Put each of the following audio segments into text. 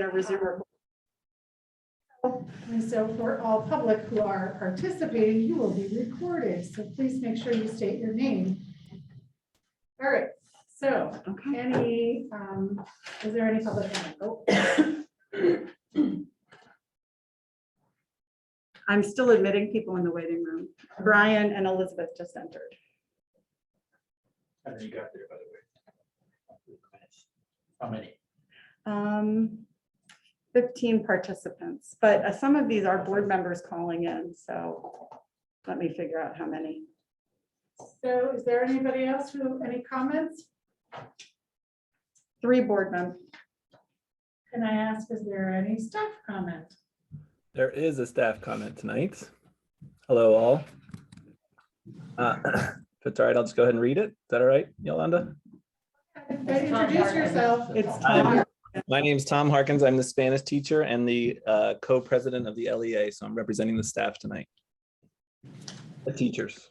to resume. And so for all public who are participating, you will be recorded. So please make sure you state your name. All right, so Okay. is there any public comment? Oh. I'm still admitting people in the waiting room. Brian and Elizabeth just entered. How many you got there, by the way? How many? 15 participants, but some of these are board members calling in, so let me figure out how many. So is there anybody else who, any comments? 3 board members. Can I ask, is there any staff comment? There is a staff comment tonight. Hello, all. If it's all right, I'll just go ahead and read it. Is that all right, Yolanda? Introduce yourself. It's Tom. My name is Tom Harkins. I'm the Spanish teacher and the co-president of the LEA, so I'm representing the staff tonight. The teachers.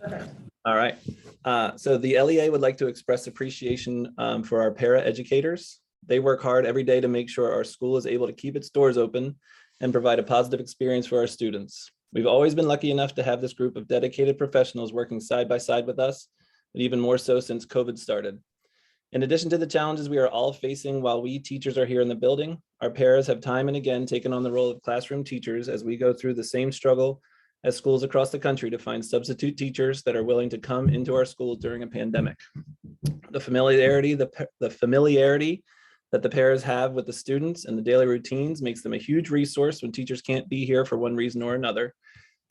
Perfect. All right. So the LEA would like to express appreciation for our para educators. They work hard every day to make sure our school is able to keep its doors open and provide a positive experience for our students. We've always been lucky enough to have this group of dedicated professionals working side by side with us, but even more so since COVID started. In addition to the challenges we are all facing while we teachers are here in the building, our paras have time and again taken on the role of classroom teachers as we go through the same struggle as schools across the country to find substitute teachers that are willing to come into our schools during a pandemic. The familiarity that the paras have with the students and the daily routines makes them a huge resource when teachers can't be here for one reason or another.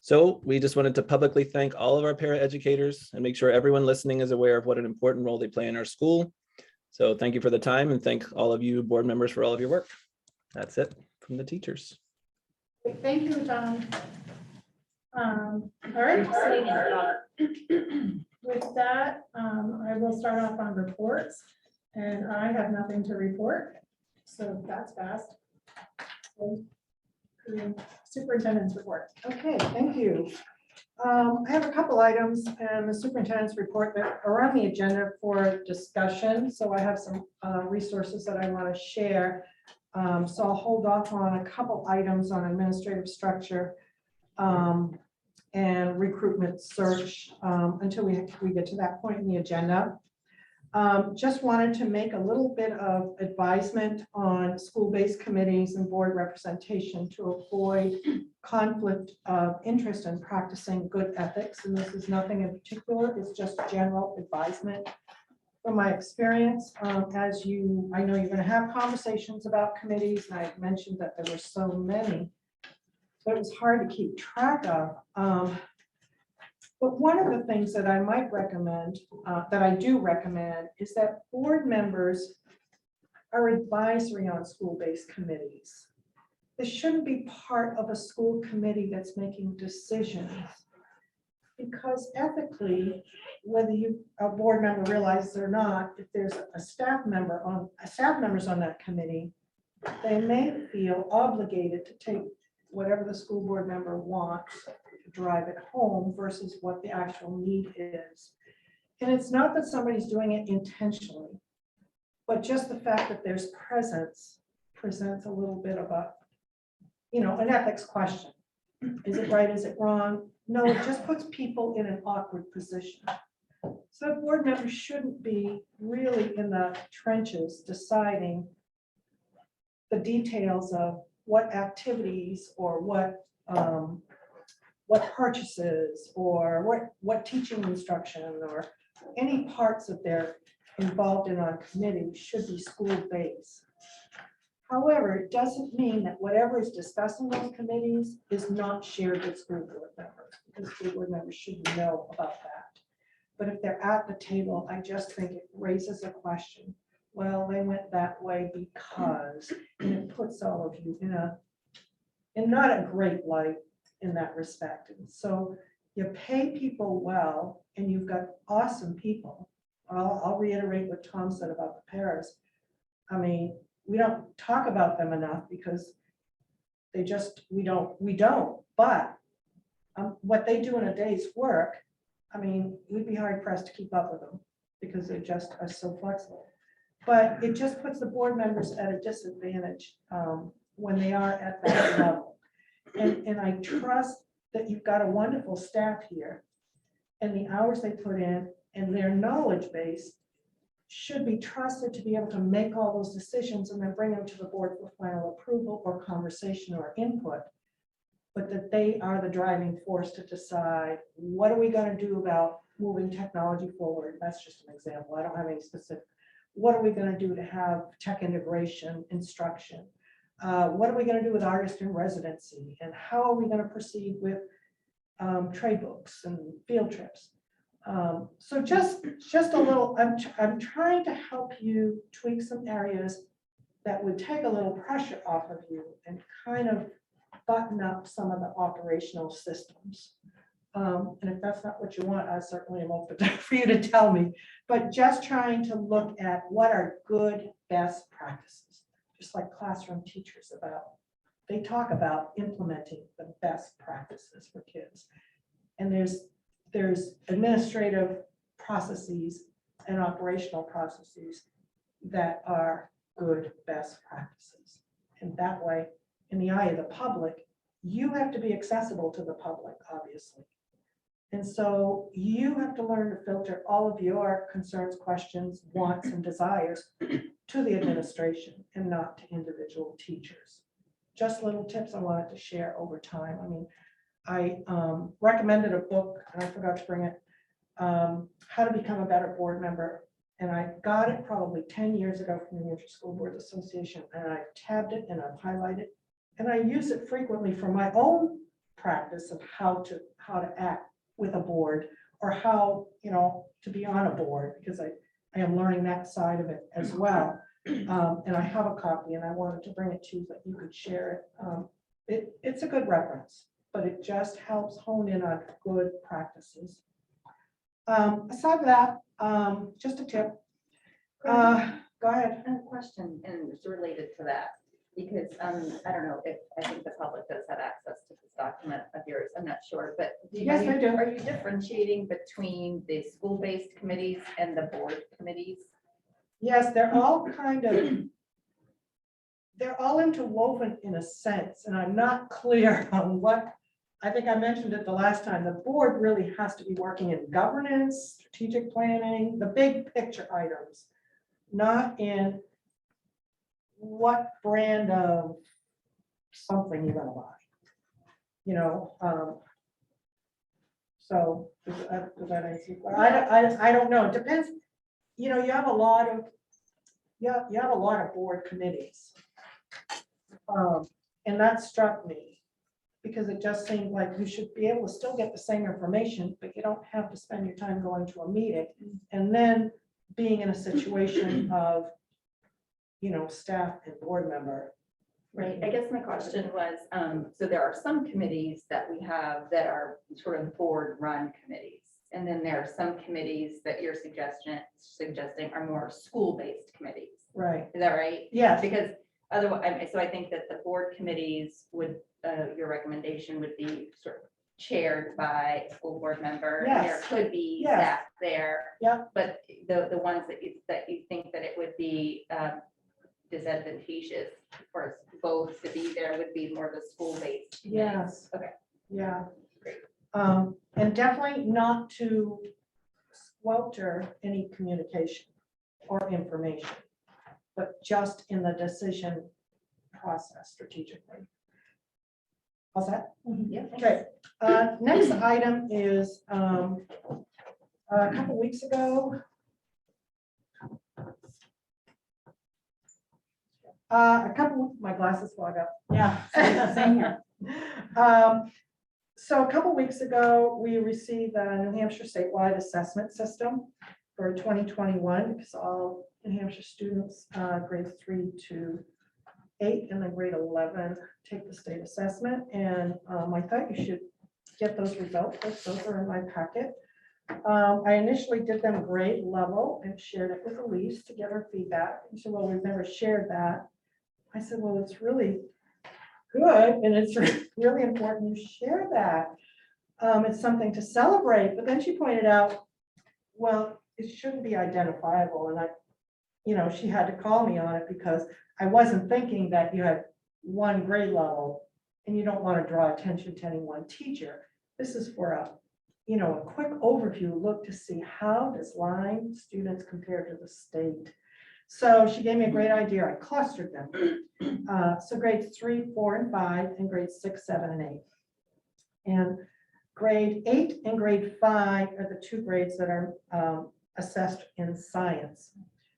So we just wanted to publicly thank all of our para educators and make sure everyone listening is aware of what an important role they play in our school. So thank you for the time and thank all of you board members for all of your work. That's it from the teachers. Thank you, Tom. All right. With that, I will start off on reports, and I have nothing to report, so that's fast. Superintendent's report. Okay, thank you. I have a couple items in the superintendent's report that are on the agenda for discussion. So I have some resources that I want to share. So I'll hold off on a couple items on administrative structure and recruitment search until we get to that point in the agenda. Just wanted to make a little bit of advisement on school-based committees and board representation to avoid conflict of interest in practicing good ethics. And this is nothing in particular, it's just general advisement. From my experience, I know you're going to have conversations about committees, and I mentioned that there were so many, so it was hard to keep track of. But one of the things that I might recommend, that I do recommend, is that board members are advisory on school-based committees. This shouldn't be part of a school committee that's making decisions. Because ethically, whether a board member realizes it or not, if there's a staff members on that committee, they may feel obligated to take whatever the school board member wants to drive it home versus what the actual need is. And it's not that somebody's doing it intentionally, but just the fact that there's presence presents a little bit of a, an ethics question. Is it right? Is it wrong? No, it just puts people in an awkward position. So board members shouldn't be really in the trenches deciding the details of what activities or what purchases or what teaching instruction or any parts that they're involved in on committee should be school-based. However, it doesn't mean that whatever is discussed in those committees is not shared with school board members, because school board members should know about that. But if they're at the table, I just think it raises a question. Well, they went that way because, and it puts all of you in not a great light in that respect. And so you pay people well, and you've got awesome people. I'll reiterate what Tom said about the paras. I mean, we don't talk about them enough because we don't, but what they do in a day's work, I mean, we'd be hard pressed to keep up with them because they just are so flexible. But it just puts the board members at a disadvantage when they are at that level. And I trust that you've got a wonderful staff here, and the hours they put in and their knowledge base should be trusted to be able to make all those decisions and then bring them to the board for final approval or conversation or input. But that they are the driving force to decide, what are we going to do about moving technology forward? That's just an example. I don't have any specific. What are we going to do to have tech integration instruction? What are we going to do with artist in residency? And how are we going to proceed with trade books and field trips? So just a little, I'm trying to help you tweak some areas that would take a little pressure off of you and kind of button up some of the operational systems. And if that's not what you want, I certainly am open for you to tell me, but just trying to look at what are good best practices, just like classroom teachers they talk about implementing the best practices for kids. And there's administrative processes and operational processes that are good best practices. And that way, in the eye of the public, you have to be accessible to the public, obviously. And so you have to learn to filter all of your concerns, questions, wants, and desires to the administration and not to individual teachers. Just little tips I wanted to share over time. I mean, I recommended a book, and I forgot to bring it, How to Become a Better Board Member. And I got it probably 10 years ago from the New Hampshire School Board Association, and I tabbed it and I've highlighted, and I use it frequently for my own practice of how to act with a board, or how, to be on a board, because I am learning that side of it as well. And I have a copy, and I wanted to bring it to you that you could share it. It's a good reference, but it just helps hone in on good practices. Aside from that, just a tip. Go ahead. I have a question, and it's related to that, because I don't know if, I think the public does have access to this document of yours, I'm not sure, but Yes, I do. Are you differentiating between the school-based committees and the board committees? Yes, they're all they're all interwoven in a sense, and I'm not clear on what, I think I mentioned it the last time, the board really has to be working in governance, strategic planning, the big picture items, not in what brand of something you're gonna buy. So does that answer your question? I don't know. It depends. You have a lot of, you have a lot of board committees. And that struck me because it just seemed like you should be able to still get the same information, but you don't have to spend your time going to a meeting and then being in a situation of, staff and board member. Right, I guess my question was, so there are some committees that we have that are sort of board-run committees. And then there are some committees that you're suggesting are more school-based committees. Right. Is that right? Yes. Because otherwise, so I think that the board committees would, your recommendation would be sort of chaired by a school board member. And there Yes. could be Yes. staff there. Yep. But the ones that you think that it would be disadvantageous for us both to be there would be more the school-based. committees. Yes. Okay. Yeah. Great. And definitely not to squelcher any communication or information, but just in the decision process strategically. How's that? Yeah. Okay. Next item is a couple weeks ago. My glasses fog up. Yeah, same here. So a couple weeks ago, we received a New Hampshire statewide assessment system for 2021, because all New Hampshire students, grades 3 to 8 and then grade 11 take the state assessment. And I thought you should get those results. Those are in my packet. I initially did them grade level and shared it with Elise to get her feedback. And she said, well, we've never shared that. I said, well, it's really good, and it's really important you share that. It's something to celebrate. But then she pointed out, well, it shouldn't be identifiable. And she had to call me on it because I wasn't thinking that you had one grade level and you don't want to draw attention to any one teacher. This is for a quick overview look to see how does Lyme students compare to the state. So she gave me a great idea. I clustered them. So grades 3, 4, and 5, and grades 6, 7, and 8. And grade 8 and grade 5 are the 2 grades that are assessed in science.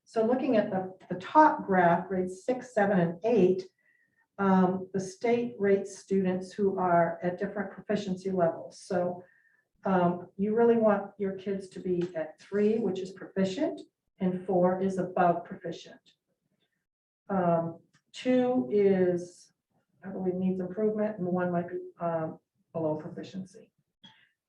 So looking at the top graph, grades 6, 7, and 8, the state rates students who are at different proficiency levels. So you really want your kids to be at 3, which is proficient, and 4 is above proficient. 2 is, I believe, needs improvement, and 1 might be below proficiency.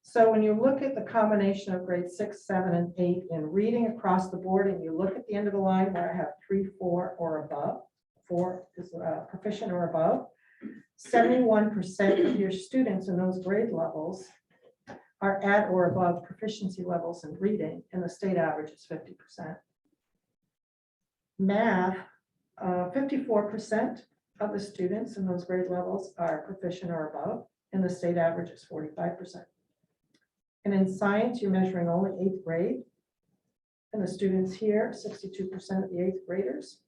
So when you look at the combination of grades 6, 7, and 8 in reading across the board, and you look at the end of the line where I have 3, 4, or above, 4 is proficient or above, 71% of your students in those grade levels are at or above proficiency levels in reading, and the state average is 50%. Math, 54% of the students in those grade levels are proficient or above, and the state average is 45%. And in science, you're measuring only 8th grade, and the students here, 62% of the 8th graders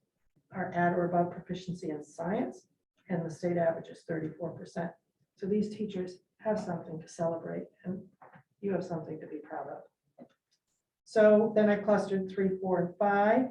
are at or above proficiency in science, and the state average is 34%. So these teachers have something to celebrate, and you have something to be proud of. So then I clustered 3, 4, and 5.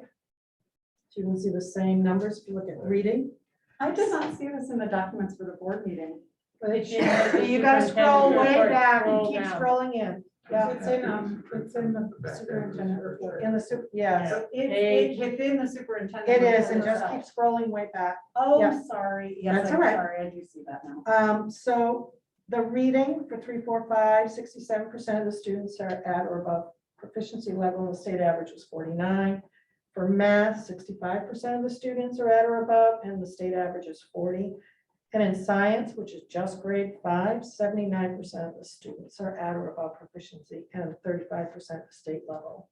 So you can see the same numbers if you look at reading. I did not see this in the documents for the board meeting. But Yeah, you gotta scroll way back, Scroll keep down. scrolling in. Yeah, It's in the superintendent report. in the, yeah, So it's within the superintendent. it is, and report just keep itself. scrolling way back. Oh, yeah. sorry. Yes, That's I'm all right. sorry. I do see that now. So the reading for 3, 4, 5, 67% of the students are at or above proficiency level, and the state average was 49. For math, 65% of the students are at or above, and the state average is 40. And in science, which is just grade 5, 79% of the students are at or above proficiency, and 35% at the state level.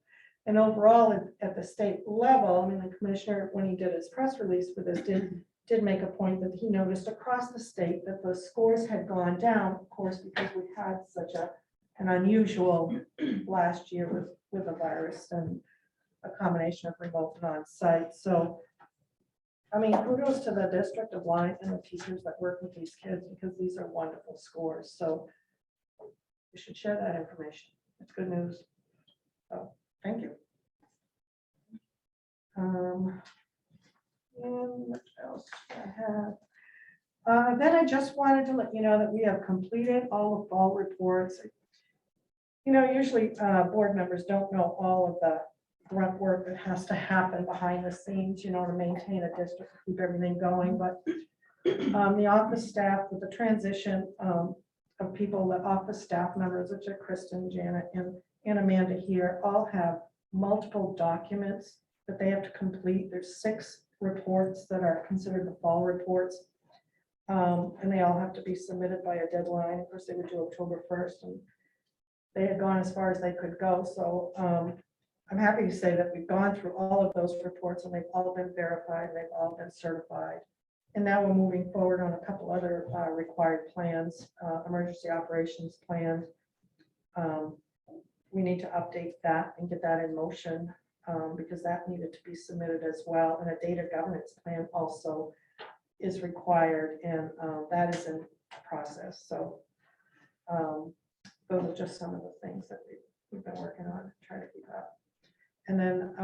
And overall, at the state level, I mean, the commissioner, when he did his press release for this, did make a point that he noticed across the state that the scores had gone down, of course, because we had such an unusual last year with the virus and a combination of remote and on-site. So, I mean, kudos to the district of Lyme and the teachers that work with these kids, because these are wonderful scores. So we should share that information. It's good news. So, thank you. And what else do I have? Then I just wanted to let you know that we have completed all the fall reports. Usually board members don't know all of the grunt work that has to happen behind the scenes, to maintain a district, keep everything going. But the office staff, with the transition of people, the office staff members, which are Kristen, Janet, and Amanda here, all have multiple documents that they have to complete. There's 6 reports that are considered the fall reports. And they all have to be submitted by a deadline. Of course, they would do October 1st, and they had gone as far as they could go. So I'm happy to say that we've gone through all of those reports, and they've all been verified, they've all been certified. And now we're moving forward on a couple other required plans, emergency operations plan. We need to update that and get that in motion, because that needed to be submitted as well. And a data governance plan also is required, and that is in process. So those are just some of the things that we've been working on, trying to keep up. And then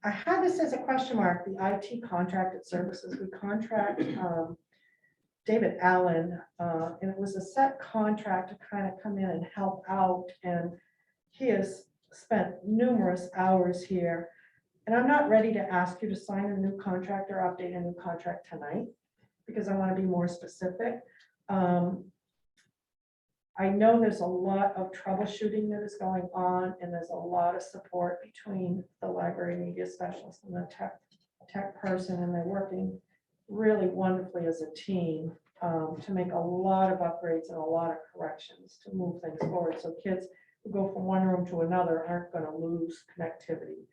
I had this as a question mark, the IT contracted services. We contract David Allen, and it was a set contract to kind of come in and help out. And he has spent numerous hours here. And I'm not ready to ask you to sign a new contract or update a new contract tonight, because I want to be more specific. I know there's a lot of troubleshooting that is going on, and there's a lot of support between the library media specialist and the tech person, and they're working really wonderfully as a team to make a lot of upgrades and a lot of corrections to move things forward. So kids who go from one room to another aren't going to lose connectivity.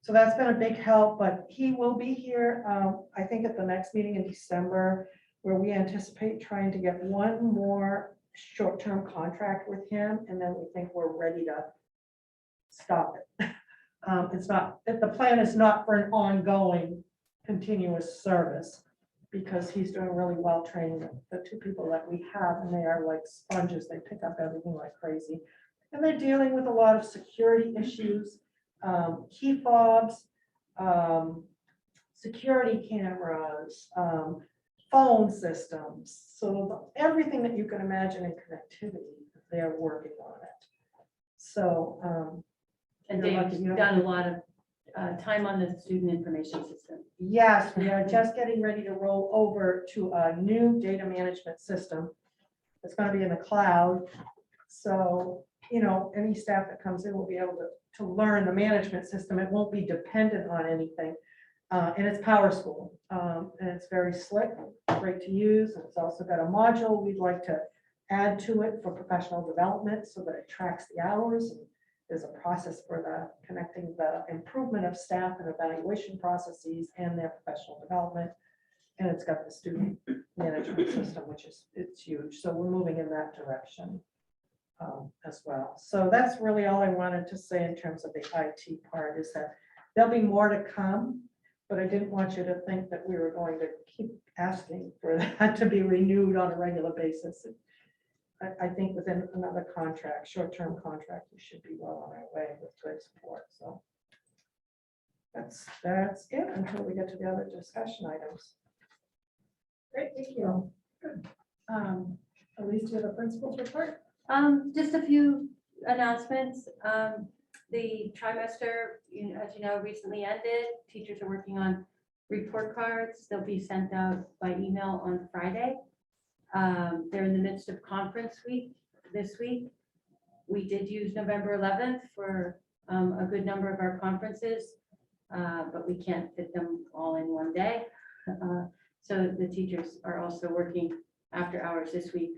So that's been a big help, but he will be here, I think at the next meeting in December, where we anticipate trying to get one more short-term contract with him, and then we think we're ready to stop it. It's not, the plan is not for an ongoing continuous service, because he's doing really well training the two people that we have, and they are like sponges. They pick up everything like crazy. And they're dealing with a lot of security issues, key fobs, security cameras, phone systems. So everything that you can imagine in connectivity, they're working on it. So, And You're lucky they've you don't done a have- lot of time on the student information system. yes, we are just getting ready to roll over to a new data management system. It's going to be in the cloud. So, any staff that comes in will be able to learn the management system. It won't be dependent on anything. And it's Power School. And it's very slick, great to use. And it's also got a module we'd like to add to it for professional development so that it tracks the hours. And there's a process for connecting the improvement of staff and evaluation processes and their professional development. And it's got the student management system, which it's huge. So we're moving in that direction as well. So that's really all I wanted to say in terms of the IT part, is that there'll be more to come, but I didn't want you to think that we were going to keep asking for that to be renewed on a regular basis. I think within another contract, short-term contract, we should be well on our way with good support. So that's it until we get to the other discussion items. Great, thank you. Good. Elise, do you have a principal's report? Just a few announcements. The trimester, as you know, recently ended. Teachers are working on report cards. They'll be sent out by email on Friday. They're in the midst of conference week this week. We did use November 11th for a good number of our conferences, but we can't fit them all in one day. So the teachers are also working after hours this week,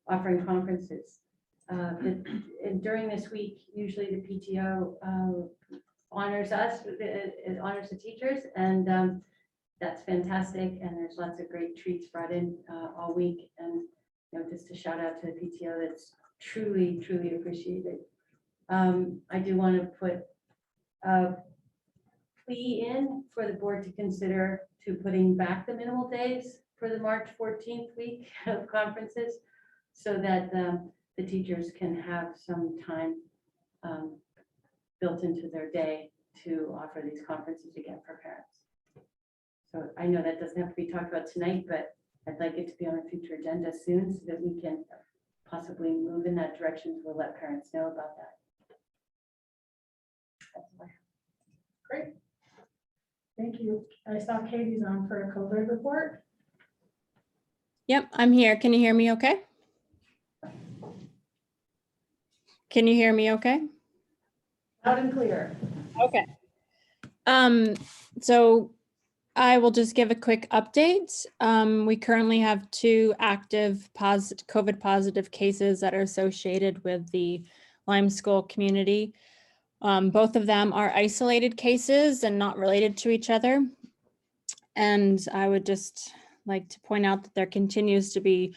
offering conferences. And during this week, usually the PTO honors us, it honors the teachers, and that's fantastic. And there's lots of great treats brought in all week. And just a shout out to the PTO, that's truly, truly appreciated. I do want to put a plea in for the board to consider to putting back the minimal days for the March 14th week of conferences, so that the teachers can have some time built into their day to offer these conferences again for parents. So I know that doesn't have to be talked about tonight, but I'd like it to be on a future agenda soon so that we can possibly move in that direction. We'll let parents know about that. That's all I have. Great. Thank you. I saw Katie's on for a COVID report. Yep, I'm here. Can you hear me okay? Can you hear me okay? Loud and clear. Okay. So I will just give a quick update. We currently have 2 active COVID positive cases that are associated with the Lyme School community. Both of them are isolated cases and not related to each other. And I would just like to point out that there continues to be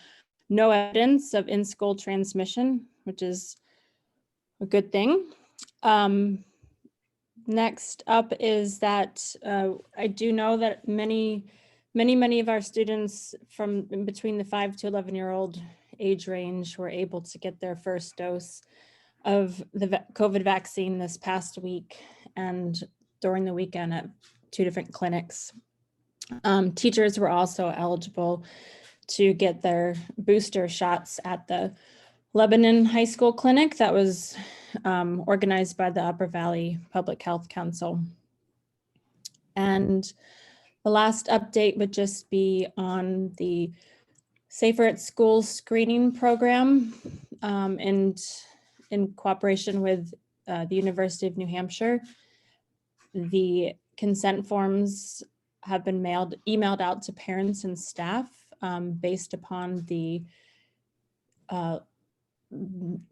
no evidence of in-school transmission, which is a good thing. Next up is that I do know that many of our students from between the 5 to 11-year-old age range were able to get their first dose of the COVID vaccine this past week and during the weekend at 2 different clinics. Teachers were also eligible to get their booster shots at the Lebanon High School Clinic that was organized by the Upper Valley Public Health Council. And the last update would just be on the Safer at School screening program, and in cooperation with the University of New Hampshire. The consent forms have been emailed out to parents and staff based upon the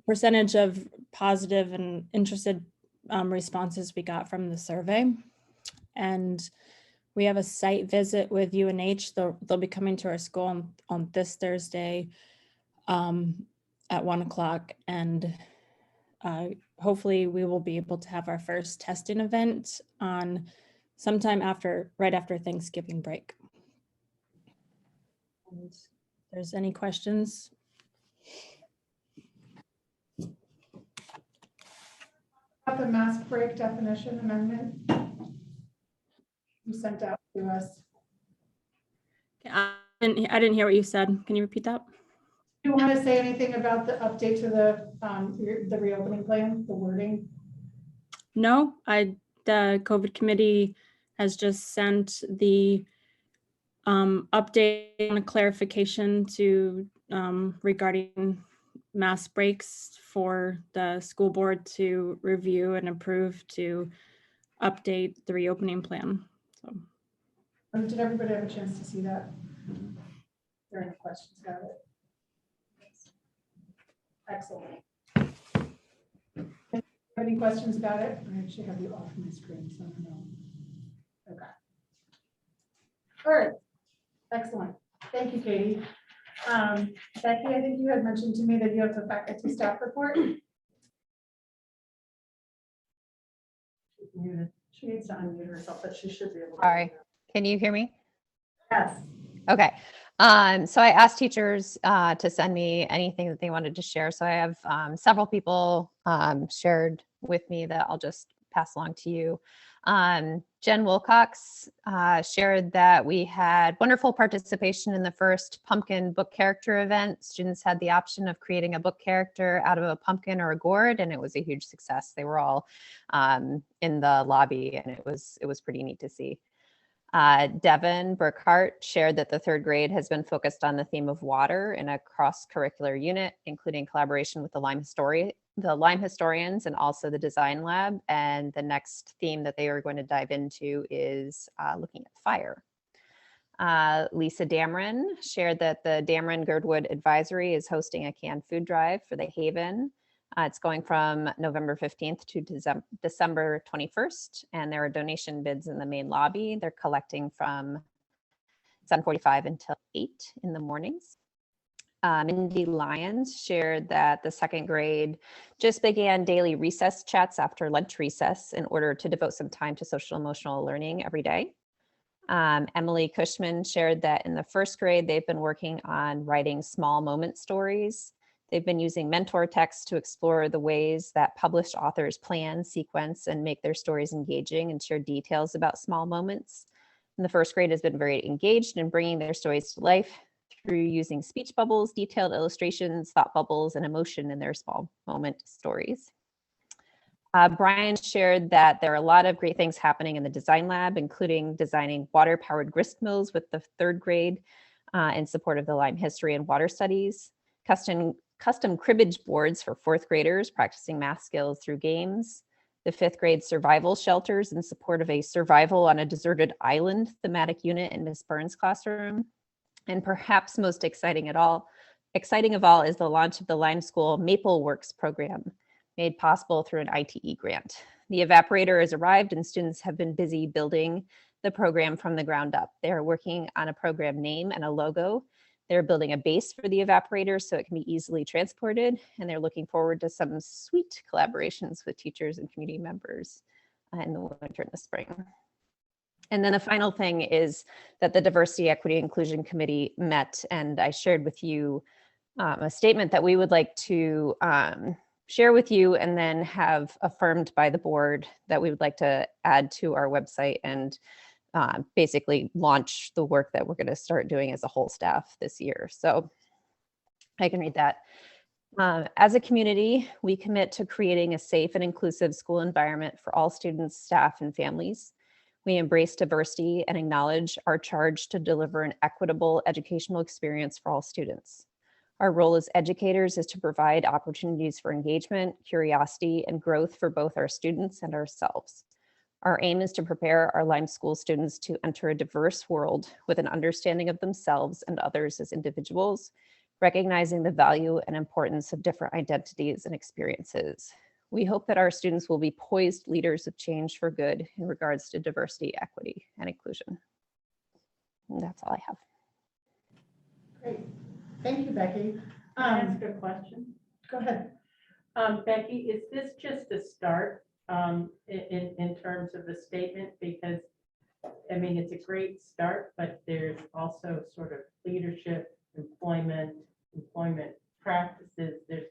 percentage of positive and interested responses we got from the survey. And we have a site visit with UNH. They'll be coming to our school on this Thursday at 1 o'clock. And hopefully we will be able to have our first testing event on sometime right after Thanksgiving break. And if there's any questions? About the mask break definition amendment you sent out to us. I didn't hear what you said. Can you repeat that? Do you want to say anything about the update to the reopening plan, the wording? No, the COVID committee has just sent the update and a clarification to regarding mask breaks for the school board to review and approve to update the reopening plan. So. Did everybody have a chance to see that? Are there any questions about it? Excellent. Any questions about it? I actually have you off my screen, so I don't know. Okay. All right. Excellent. Thank you, Katie. Becky, I think you had mentioned to me that you have the faculty staff report. She needs to unmute herself, but she should be able to. Sorry, can you hear me? Yes. Okay. So I asked teachers to send me anything that they wanted to share. So I have several people shared with me that I'll just pass along to you. Jen Wilcox shared that we had wonderful participation in the first pumpkin book character event. Students had the option of creating a book character out of a pumpkin or a gourd, and it was a huge success. They were all in the lobby, and it was pretty neat to see. Devin Burkhart shared that the third grade has been focused on the theme of water in a cross-curricular unit, including collaboration with the Lyme historians and also the design lab. And the next theme that they are going to dive into is looking at fire. Lisa Dameron shared that the Dameron Girdwood Advisory is hosting a canned food drive for the Haven. It's going from November 15th to December 21st, and there are donation bids in the main lobby. They're collecting from 7:45 until 8 in the mornings. Mindy Lyons shared that the second grade just began daily recess chats after lunch recess in order to devote some time to social emotional learning every day. Emily Cushman shared that in the first grade, they've been working on writing small moment stories. They've been using mentor text to explore the ways that published authors plan, sequence, and make their stories engaging and share details about small moments. And the first grade has been very engaged in bringing their stories to life through using speech bubbles, detailed illustrations, thought bubbles, and emotion in their small moment stories. Brian shared that there are a lot of great things happening in the design lab, including designing water-powered grist mills with the third grade in support of the Lyme history and water studies, custom cribbage boards for fourth graders practicing math skills through games, the fifth grade survival shelters in support of a survival on a deserted island thematic unit in Ms. Burns' classroom. And perhaps most exciting of all is the launch of the Lyme School Maple Works program, made possible through an ITE grant. The evaporator has arrived and students have been busy building the program from the ground up. They're working on a program name and a logo. They're building a base for the evaporator so it can be easily transported, and they're looking forward to some sweet collaborations with teachers and community members in the winter and the spring. And then the final thing is that the Diversity, Equity, Inclusion Committee met, and I shared with you a statement that we would like to share with you and then have affirmed by the board that we would like to add to our website and basically launch the work that we're going to start doing as a whole staff this year. So I can read that. As a community, we commit to creating a safe and inclusive school environment for all students, staff, and families. We embrace diversity and acknowledge our charge to deliver an equitable educational experience for all students. Our role as educators is to provide opportunities for engagement, curiosity, and growth for both our students and ourselves. Our aim is to prepare our Lyme School students to enter a diverse world with an understanding of themselves and others as individuals, recognizing the value and importance of different identities and experiences. We hope that our students will be poised leaders of change for good in regards to diversity, equity, and inclusion. And that's all I have. Great. Thank you, Becky. Can I ask a question? Go ahead. Becky, is this just a start in terms of the statement? Because, I mean, it's a great start, but there's also sort of leadership, employment practices, there's,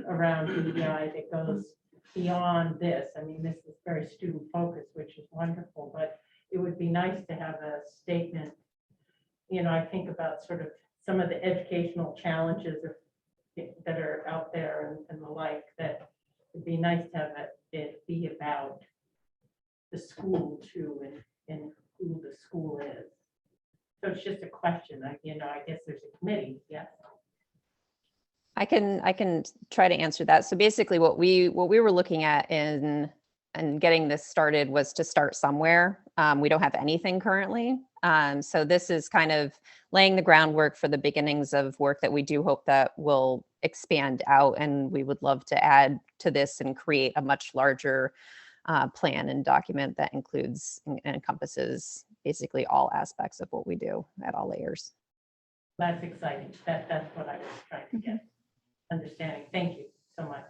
around DEI that goes beyond this. I mean, this is very student focused, which is wonderful, but it would be nice to have a statement. I think about sort of some of the educational challenges that are out there and the like, that it'd be nice to have it be about the school too, and who the school is. So it's just a question. I guess there's a committee, yes. I can try to answer that. So basically what we were looking at in and getting this started was to start somewhere. We don't have anything currently. So this is kind of laying the groundwork for the beginnings of work that we do hope that will expand out, and we would love to add to this and create a much larger plan and document that includes and encompasses basically all aspects of what we do at all layers. That's exciting. That's what I was trying to get understanding. Thank you so much.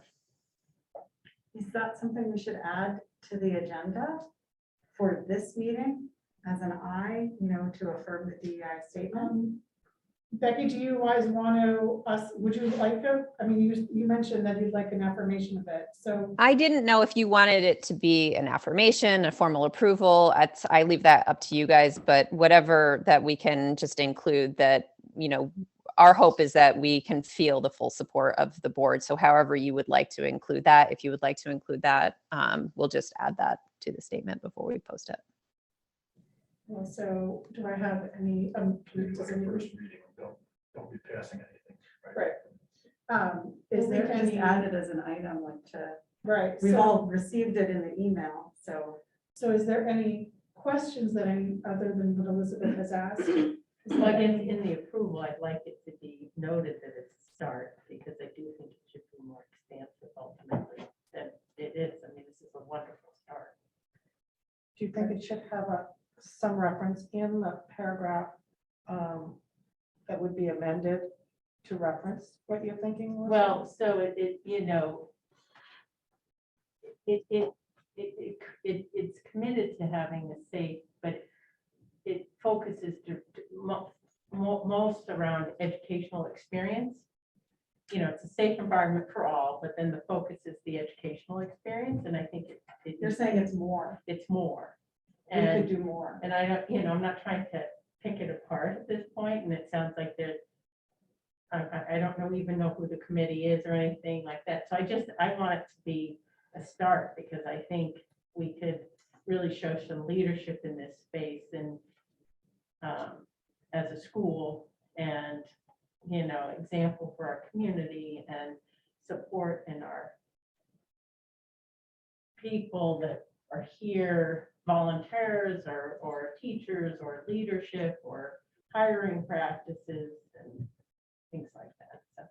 Is that something we should add to the agenda for this meeting as an I, to affirm the DEI statement? Becky, do you guys want to, would you like to, I mean, you mentioned that you'd like an affirmation of it, so. I didn't know if you wanted it to be an affirmation, a formal approval. I leave that up to you guys, but whatever that we can just include that, our hope is that we can feel the full support of the board. So however you would like to include that, if you would like to include that, we'll just add that to the statement before we post it. Well, so do I have any, does any- First reading, don't be passing anything. Right. Is Is there there just any, added as an item, like right, we've so, all received it in the email, so. so is there any questions that any, other than what Elizabeth has asked? Like in the approval, I'd like it to be noted that it's a start, because I do think it should be more expansive ultimately than it is. I mean, this is a wonderful start. Do you think it should have some reference in the paragraph that would be amended to reference what you're thinking? was? Well, so it's committed to having a safe, but it focuses most around educational experience. It's a safe environment for all, but then the focus is the educational experience, and I think You're saying it's more, it's more. we could And do more. And I don't, I'm not trying to pick it apart at this point, and it sounds like there's, I don't even know who the committee is or anything like that. So I want it to be a start, because I think we could really show some leadership in this space and as a school, and, example for our community and support in our people that are here, volunteers or teachers or leadership or hiring practices and things like that. So,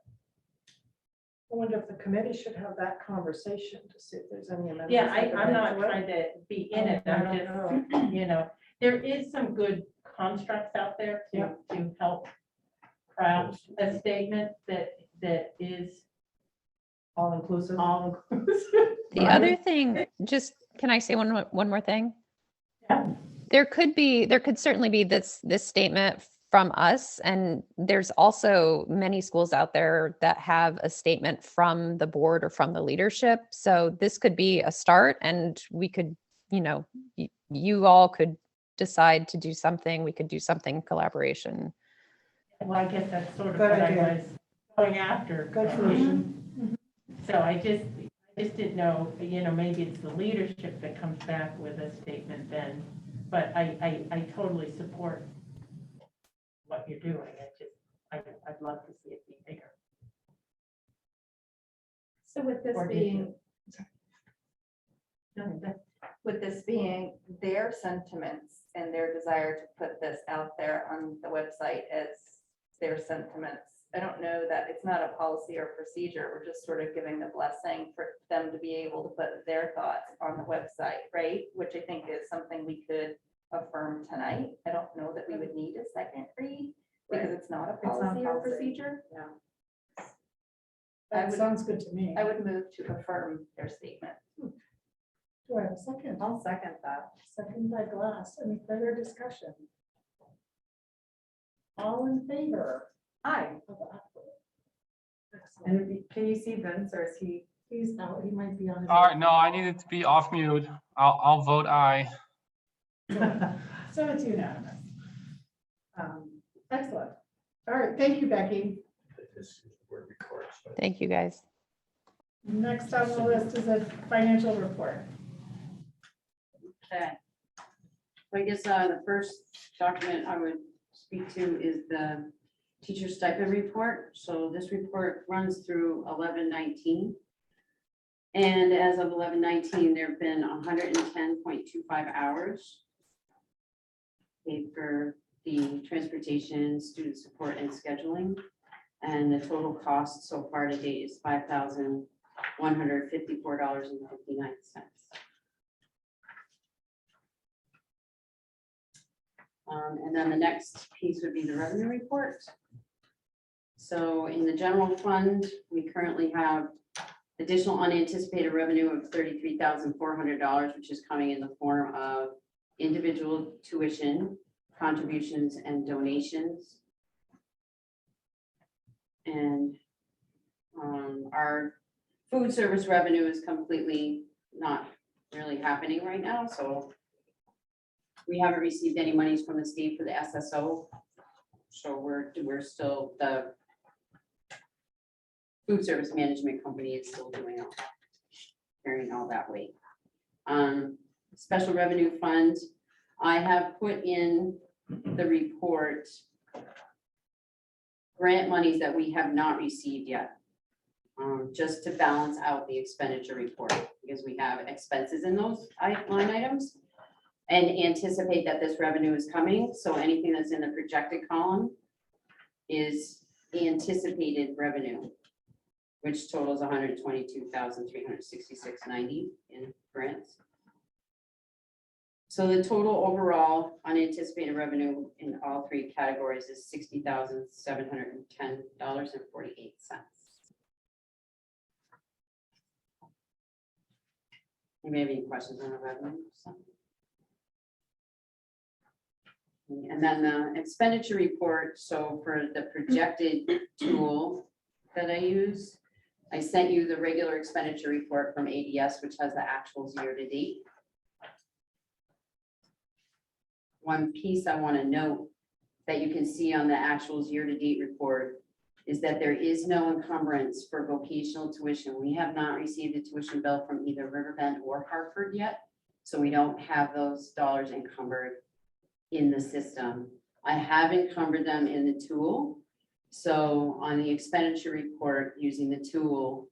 I wonder if the committee should have that conversation to see if there's any amendments. yeah, that could I'm add not to it. trying to be in it. I I'm don't just, know. there is some good constructs out there to help craft a statement that is All inclusive. all inclusive. The other thing, just, can I say one more thing? Yeah. There could certainly be this statement from us, and there's also many schools out there that have a statement from the board or from the leadership. So this could be a start, and we could, you all could decide to do something. We could do something in collaboration. Well, I guess that's sort of Good what I idea. was going after. Good solution. So I just didn't know, maybe it's the leadership that comes back with a statement then, but I totally support what you're doing. I'd love to see it be bigger. So with this Or did being, you? with this being their sentiments and their desire to put this out there on the website as their sentiments I don't know that it's not a policy or procedure. We're just sort of giving the blessing for them to be able to put their thoughts on the website, right? Which I think is something we could affirm tonight. I don't know that we would need a second read because it's not a It's not policy or policy. procedure. Yeah. That would- sounds good to me. I would move to affirm their statement. Do I have a second? I'll second that. Second by Glass. Any further discussion? All in favor? Aye. of approval? Excellent. And can you see Vince or is he? He's out, he might be on his. All right, no, I needed to be off mute. I'll vote aye. So it's unanimous. Excellent. All right, thank you, Becky. This is where it records. so Thank you, guys. Next on the list is a financial report. Okay. So I guess the first document I would speak to is the teacher stipend report. So this report runs through 11/19. And as of 11/19, there have been 110.25 hours paid for the transportation, student support, and scheduling. And the total cost so far to date is $5,154.59. And then the next piece would be the revenue report. So in the general fund, we currently have additional unanticipated revenue of $33,400, which is coming in the form of individual tuition, contributions, and donations. And our food service revenue is completely not really happening right now, so we haven't received any monies from the state for the SSO. So we're still, the food service management company is still doing all that, carrying all that weight. Special revenue fund, I have put in the report grant monies that we have not received yet. Just to balance out the expenditure report, because we have expenses in those line items. And anticipate that this revenue is coming, so anything that's in the projected column is anticipated revenue, which totals $122,366.90 in grants. So the total overall unanticipated revenue in all three categories is $60,710.48. You may have any questions on the revenue? And then the expenditure report, so for the projected tool that I use, I sent you the regular expenditure report from ADS, which has the actuals year to date. One piece I want to note that you can see on the actuals year to date report is that there is no encumbrance for vocational tuition. We have not received a tuition bill from either Riverbend or Hartford yet, so we don't have those dollars encumbered in the system. I have encumbered them in the tool. So on the expenditure report using the tool,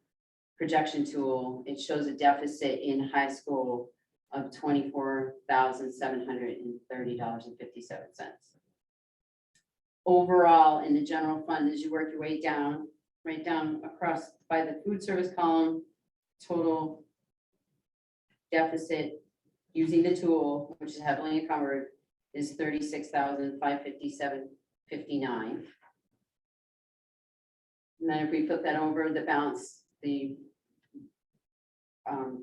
projection tool, it shows a deficit in high school of $24,730.57. Overall, in the general fund, as you work your way down, right down across by the food service column, total deficit using the tool, which is heavily encumbered, is $36,557.59. And then if we flip that over, the balance, the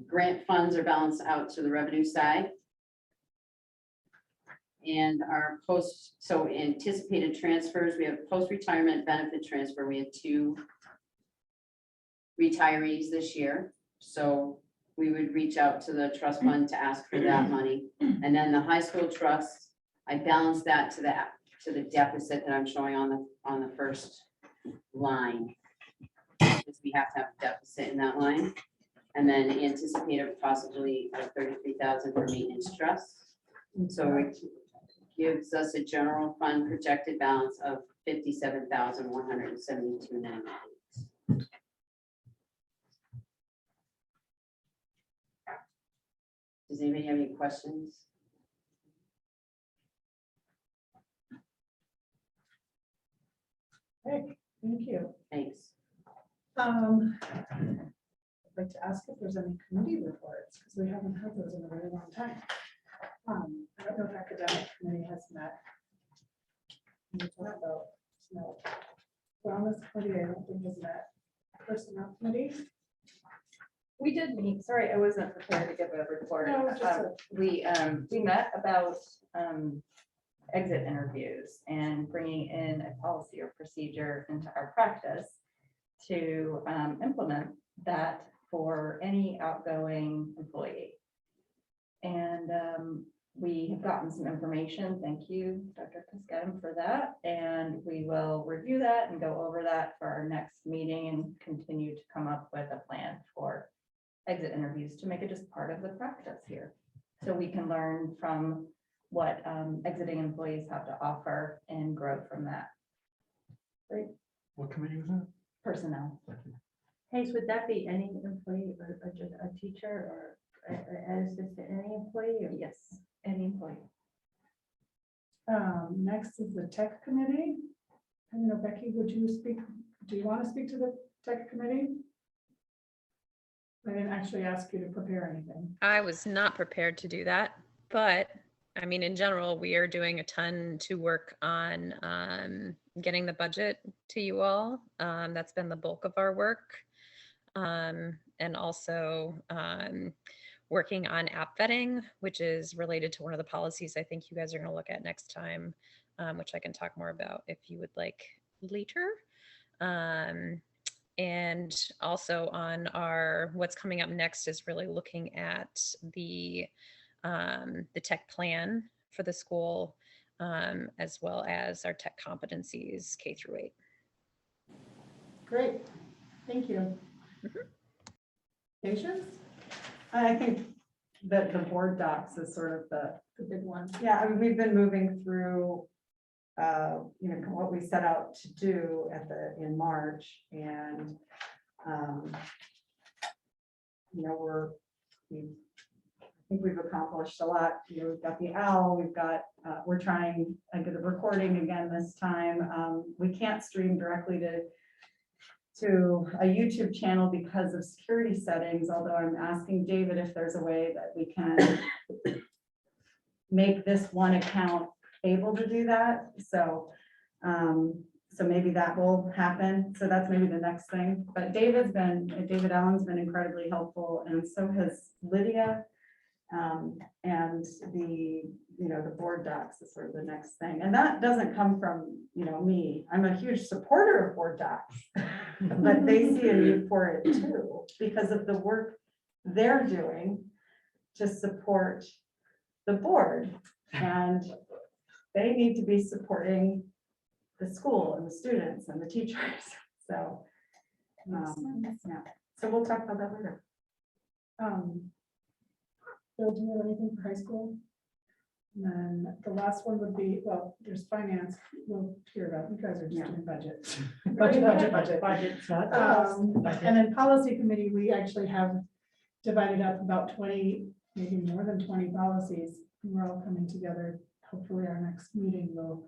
grant funds are balanced out to the revenue side. And our so anticipated transfers, we have post-retirement benefit transfer. We had 2 retirees this year. So we would reach out to the trust fund to ask for that money. And then the high school trust, I balanced that to the deficit that I'm showing on the first line. Because we have to have a deficit in that line. And then anticipated possibly 33,000 for maintenance trust. So it gives us a general fund projected balance of $57,172.98. Does anybody have any questions? Okay, Thank you. Thanks. I'd like to ask if there's any committee reports, because we haven't had those in a very long time. I don't know if academic committee has met. We talked about, no. Wellness committee, I don't think has met. Personnel committee, We did meet, sorry, I wasn't prepared to give a report. No, just a- We met about exit interviews and bringing in a policy or procedure into our practice to implement that for any outgoing employee. And we have gotten some information. Thank you, Dr. Piscadam, for that. And we will review that and go over that for our next meeting and continue to come up with a plan for exit interviews to make it just part of the practice here. So we can learn from what exiting employees have to offer and grow from that. What committee was that? Personnel. Hayes, would that be any employee or just a teacher or as this to any employee? Or Yes, any employee. next is the tech committee. I don't know, Becky, would you speak, do you want to speak to the tech committee? I didn't actually ask you to prepare anything. I was not prepared to do that, but I mean, in general, we are doing a ton to work on getting the budget to you all. That's been the bulk of our work. And also working on app vetting, which is related to one of the policies I think you guys are going to look at next time, which I can talk more about if you would like later. And also on our, what's coming up next is really looking at the tech plan for the school, as well as our tech competencies K through 8. Great, thank you. Patience, I think that the board docs is sort of the big one. yeah, I mean, we've been moving through, you know, what we set out to do in March, and, you know, I think we've accomplished a lot. You know, we've got the owl, we're trying, I did a recording again this time. We can't stream directly to a YouTube channel because of security settings, although I'm asking David if there's a way that we can make this one account able to do that. So, so maybe that will happen. So that's maybe the next thing. But David Allen's been incredibly helpful, and so has Lydia. And the board docs is sort of the next thing. And that doesn't come from, me. I'm a huge supporter of board docs, but they see a need for it too, because of the work they're doing to support the board. And they need to be supporting the school and the students and the teachers. So, yeah. So we'll talk about that later. Bill, do you have anything for high school? And then the last one would be, well, there's finance. We'll hear about, you guys are just Yeah. doing budget. Budget. Budget's not And then policy committee, we actually have divided up about 20, maybe more than 20 policies. We're all coming together. Hopefully our next meeting will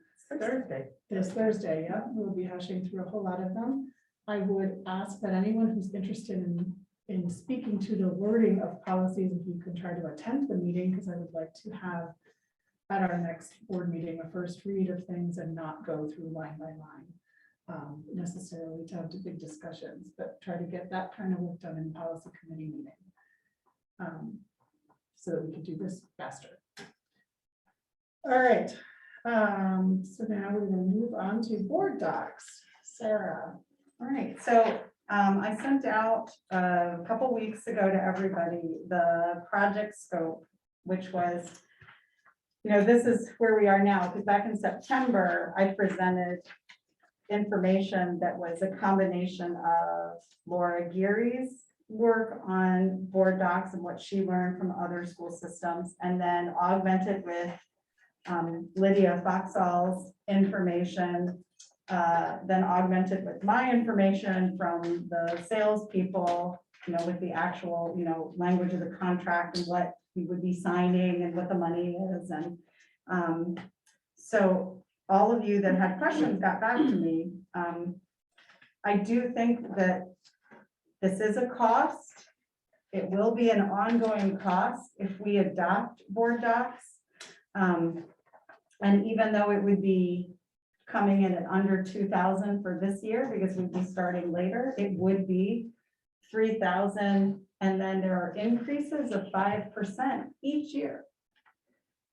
this Thursday, yeah, we'll be hashing through a whole lot of them. I would ask that anyone who's interested in speaking to the wording of policies, if you can try to attend the meeting, because I would like to have at our next board meeting a first read of things and not go through line by line necessarily to have big discussions, but try to get that kind of work done in policy committee meeting so that we can do this faster. All right. So now we're going to move on to board docs. Sarah. All right, so I sent out a couple weeks ago to everybody the project scope, which was, this is where we are now, because back in September, I presented information that was a combination of Laura Geary's work on board docs and what she learned from other school systems, and then augmented with Lydia Foxall's information, then augmented with my information from the salespeople, with the actual, language of the contract and what we would be signing and what the money is. And so all of you that had questions got back to me. I do think that this is a cost. It will be an ongoing cost if we adopt board docs. And even though it would be coming in at under 2,000 for this year, because we'd be starting later, it would be 3,000. And then there are increases of 5% each year.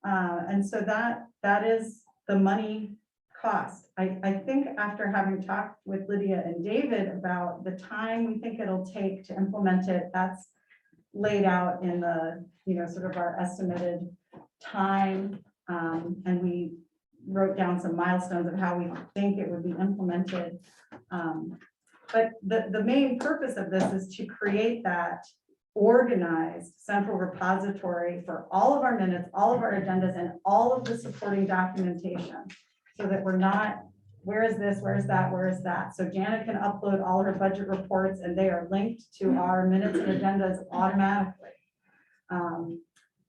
And so that is the money cost. I think after having talked with Lydia and David about the time we think it'll take to implement it, that's laid out in the, sort of our estimated time. And we wrote down some milestones of how we think it would be implemented. But the main purpose of this is to create that organized central repository for all of our minutes, all of our agendas, and all of the supporting documentation, so that we're not, where is this, where is that, where is that? So Janet can upload all her budget reports and they are linked to our minutes and agendas automatically.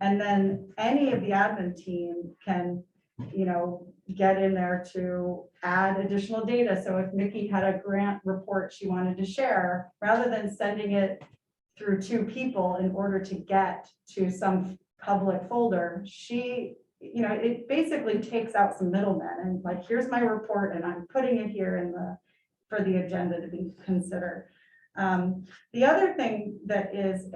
And then any of the admin team can, get in there to add additional data. So if Nikki had a grant report she wanted to share, rather than sending it through two people in order to get to some public folder, it basically takes out some middlemen and like, here's my report and I'm putting it here for the agenda to be considered. The other thing that is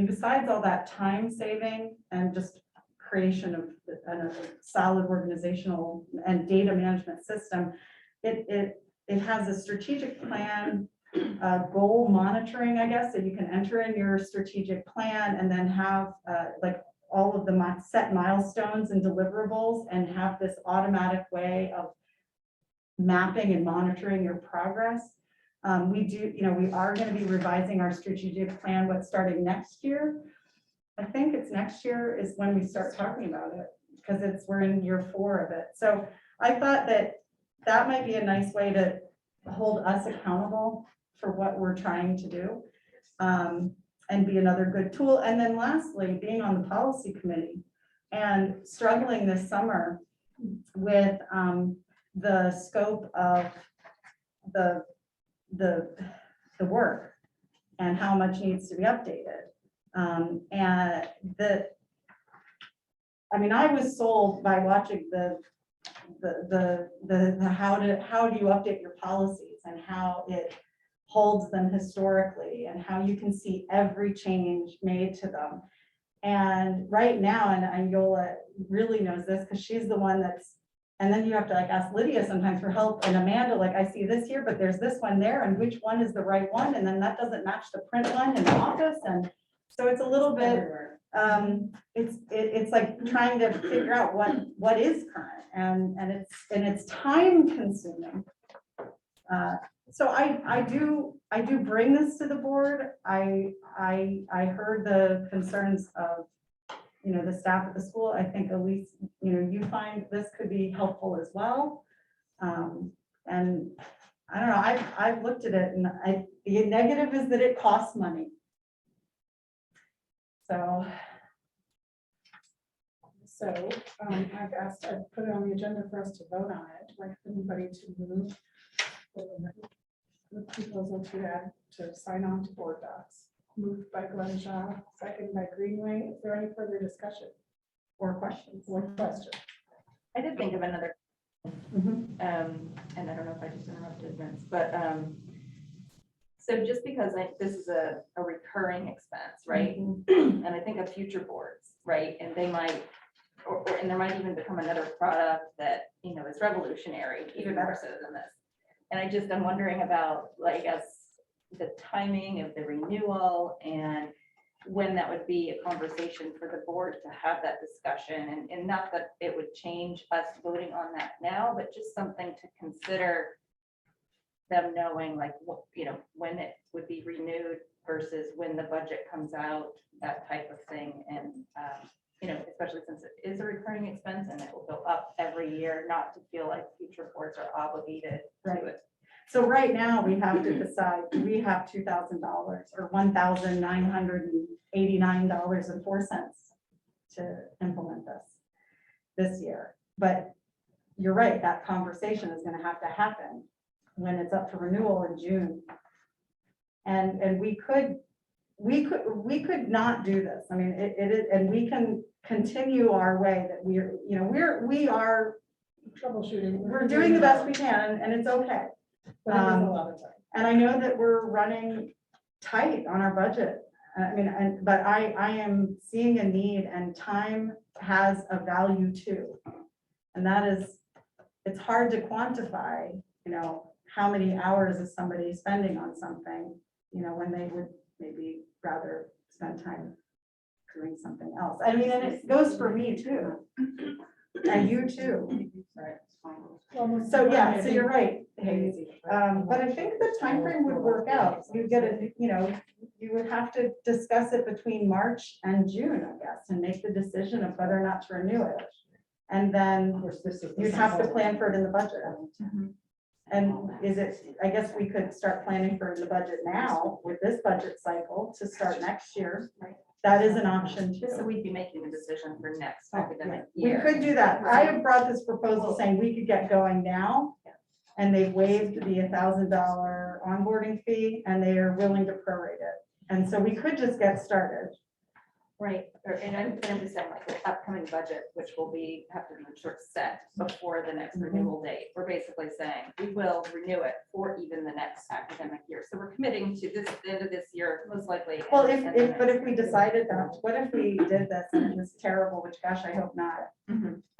besides all that time saving and just creation of a solid organizational and data management system, it has a strategic plan, goal monitoring, I guess, so you can enter in your strategic plan and then have all of the set milestones and deliverables and have this automatic way of mapping and monitoring your progress. We are going to be revising our strategic plan, starting next year. I think it's next year is when we start talking about it, because we're in year 4 of it. So I thought that might be a nice way to hold us accountable for what we're trying to do, and be another good tool. And then lastly, being on the policy committee and struggling this summer with the scope of the work and how much needs to be updated. I was sold by watching the how do you update your policies and how it holds them historically and how you can see every change made to them. And right now, and Yola really knows this because she's the one and then you have to ask Lydia sometimes for help, and Amanda, I see this here, but there's this one there, and which one is the right one? And then that doesn't match the print one in the office. And so it's a little bit, it's like trying to figure out what is current, and it's time consuming. So I do bring this to the board. I heard the concerns of the staff at the school. I think Elise, you find this could be helpful as well. And I don't know, I've looked at it, and the negative is that it costs money. So I've put it on the agenda for us to vote on it. Like anybody to move the proposal to sign on to board docs. Moved by Glenn Shaw, second by Greenway. Is there any further discussion or questions? I did think of another, and I don't know if I just interrupted Vince, but so just because this is a recurring expense, right? And I think of future boards, right? And they might, and there might even become another product that, is revolutionary, even more so than this. And I'm wondering about, as the timing of the renewal and when that would be a conversation for the board to have that discussion, and not that it would change us voting on that now, but just something to consider, them knowing when it would be renewed versus when the budget comes out, that type of thing. And especially since it is a recurring expense and it will go up every year, not to feel like future boards are obligated to it. So right now we have to decide, do we have $2,000 or $1,989.04 to implement this year? But you're right, that conversation is going to happen when it's up for renewal in June. And we could not do this. I mean, it is, and we can continue our way that we are Troubleshooting. we're doing the best we can, and it's okay. But it is a lot of time. And I know that we're running tight on our budget. I mean, but I am seeing a need, and time has a value too. And that is, it's hard to quantify, how many hours is somebody spending on something, when they would maybe rather spend time doing something else. I mean, and it goes for me too. And you too. So, yeah, so you're right, Hazy. But I think the time frame would work out. You get a, you would have to discuss it between March and June, I guess, and make the decision of whether or not to renew it. And then you'd have to plan for it in the budget. And I guess we could start planning for the budget now with this budget cycle to start next year. That is an option So too. we'd be making a decision for next Oh, academic We year. could do that. I have brought this proposal saying we could get going now. And they've waived the $1,000 onboarding fee, and they are willing to prorate it. And so we could just get started. Right, and I'm just saying like the upcoming budget, which will have to be sort of set before the next renewal date. We're basically saying we will renew it for even the next academic year. So we're committing to the end of this year, most likely. Well, and the but next if we year. decided that, what if we did this and it was terrible, which gosh, I hope not.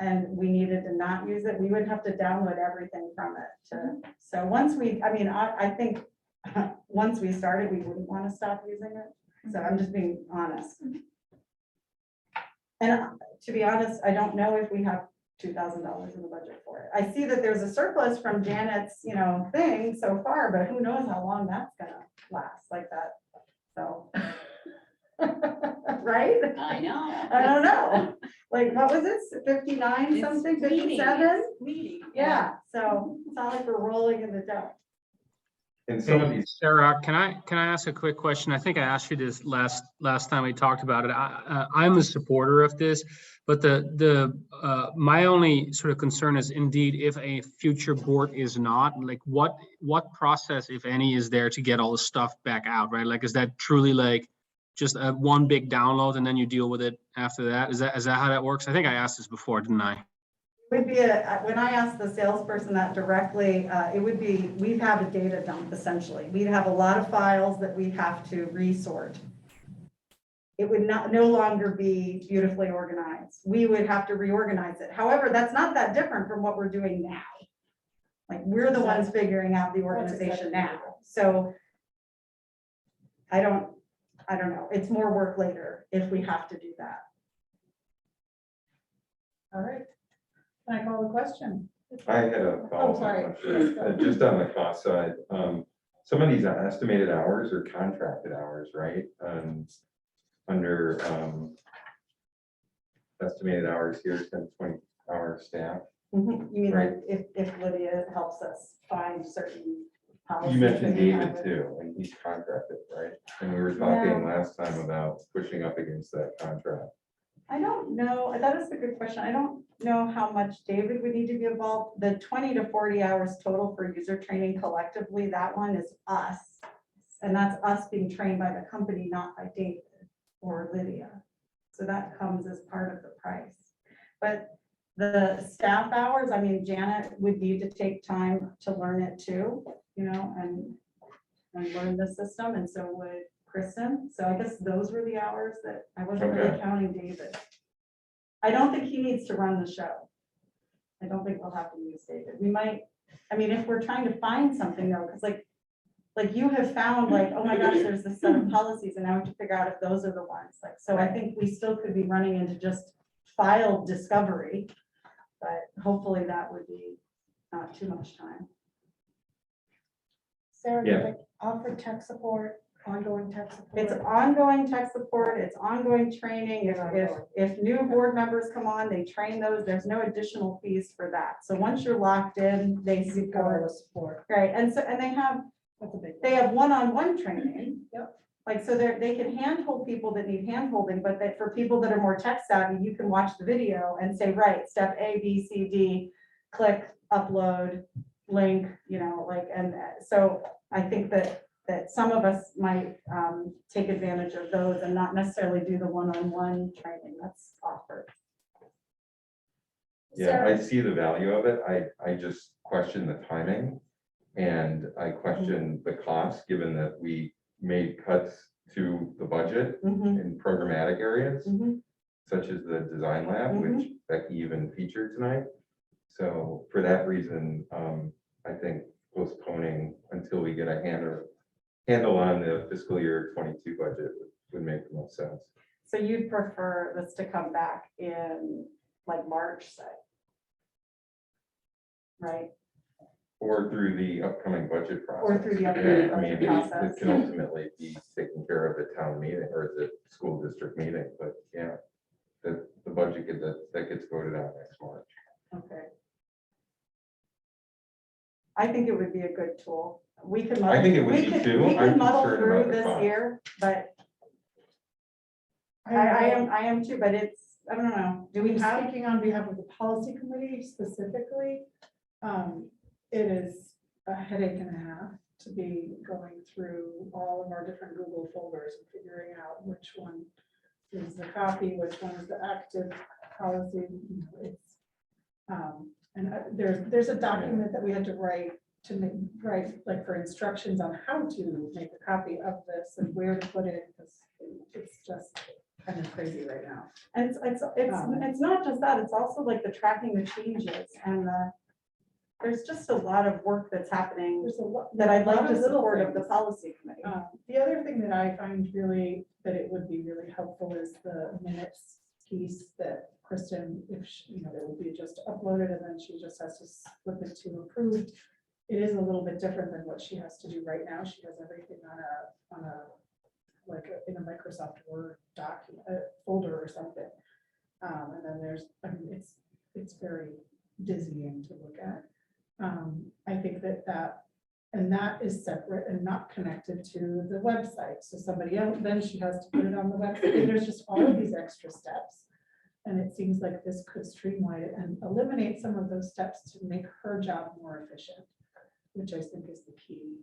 And we needed to not use it, we would have to download everything from it. So once I think once we started, we wouldn't want to stop using it. So I'm just being honest. And to be honest, I don't know if we have $2,000 in the budget for it. I see that there's a surplus from Janet's, thing so far, but who knows how long that's gonna last like that. So. Right? I know. I don't know. Like, what was it? 59 something, 57? Yeah, so it's not like we're rolling in the dough. And some of Hey, these, Sarah, can I ask a quick question? I think I asked you this last time we talked about it. I'm a supporter of this, but my only sort of concern is indeed if a future board is not, like what process, if any, is there to get all the stuff back out, right? Like, is that truly like just a one big download and then you deal with it after that? Is that how that works? I think I asked this before, didn't I? Would be when I asked the salesperson that directly, it would be, we'd have a data dump essentially. We'd have a lot of files that we have to resort. It would no longer be beautifully organized. We would have to reorganize it. However, that's not that different from what we're doing now. Like, we're the ones figuring out the organization now. So I don't know. It's more work later if we have to do that. All right. Can I call the question? I had a follow-up sorry. question, just on the cost side. Some of these estimated hours are contracted hours, right? Under estimated hours here, 10, 20 hour staff. You mean Right. like if Lydia helps us find certain policies? You mentioned that we have David it- too, and he's contracted, right? And we were talking last time about pushing up against that contract. I don't know. That is a good question. I don't know how much David would need to be involved. The 20 to 40 hours total for user training collectively, that one is us. And that's us being trained by the company, not by David or Lydia. So that comes as part of the price. But the staff hours, I mean, Janet would need to take time to learn it too, and learn the system, and so would Kristen. So I guess those were the hours that I wasn't really Okay. counting David. I don't think he needs to run the show. I don't think we'll have to use David. We might, if we're trying to find something though, because like you have found like, oh my gosh, there's this set of policies and now we have to figure out if those are the ones. Like, so I think we still could be running into just file discovery, but hopefully that would be not too much time. Sarah, Yeah. do they offer tech support, ongoing tech support? It's ongoing tech support, it's ongoing training. If new board members come on, they train those, there's no additional fees for that. So once you're locked in, they You cover the support, support. right? And That's a big. they have one-on-one training. Yep. Like, so they can handhold people that need handholding, but that for people that are more tech savvy, you can watch the video and say, right, step A, B, C, D, click, upload, link, and so I think that some of us might take advantage of those and not necessarily do the one-on-one training that's offered. Yeah, I see the value of it. I just question the timing. And I question the cost, given that we made cuts to the budget Mhm, in programmatic areas, mhm. such as the design lab, which Becky even featured tonight. So for that reason, I think postponing until we get a handle on the fiscal year 22 budget would make the most sense. So you'd prefer this to come back in like March, say? Right? Or through the upcoming budget process. Or through the upcoming Yeah, I mean, budget process. it can ultimately be taken care of at town meeting or the school district meeting, but yeah, the budget that gets voted out next March. Okay. I think it would be a good tool. We could. I think it would be too. We I'm could muddle concerned through about the this cost. year, but I am too, but it's, I don't know. Do we have? Speaking on behalf of the policy committee specifically, it is a headache and a half to be going through all of our different Google folders and figuring out which one is the copy, which one is the active policy. It's, and there's a document that we had to write like for instructions on how to make a copy of this and where to put it, because it's just kind of crazy right now. And it's not just that, it's also like the tracking the changes and there's just a lot of work that's happening There's a lot that I'd like lot to of little support of the things. policy committee. The other thing that I find really, that it would be really helpful is the minutes piece that Kristen, if she, it will be just uploaded and then she just has to flip it to approved. It is a little bit different than what she has to do right now. She has everything in a Microsoft Word document folder or something. And then it's very dizzying to look at. I think that is separate and not connected to the website. So somebody else, then she has to put it on the website. There's just all of these extra steps. And it seems like this could streamline it and eliminate some of those steps to make her job more efficient, which I think is the key.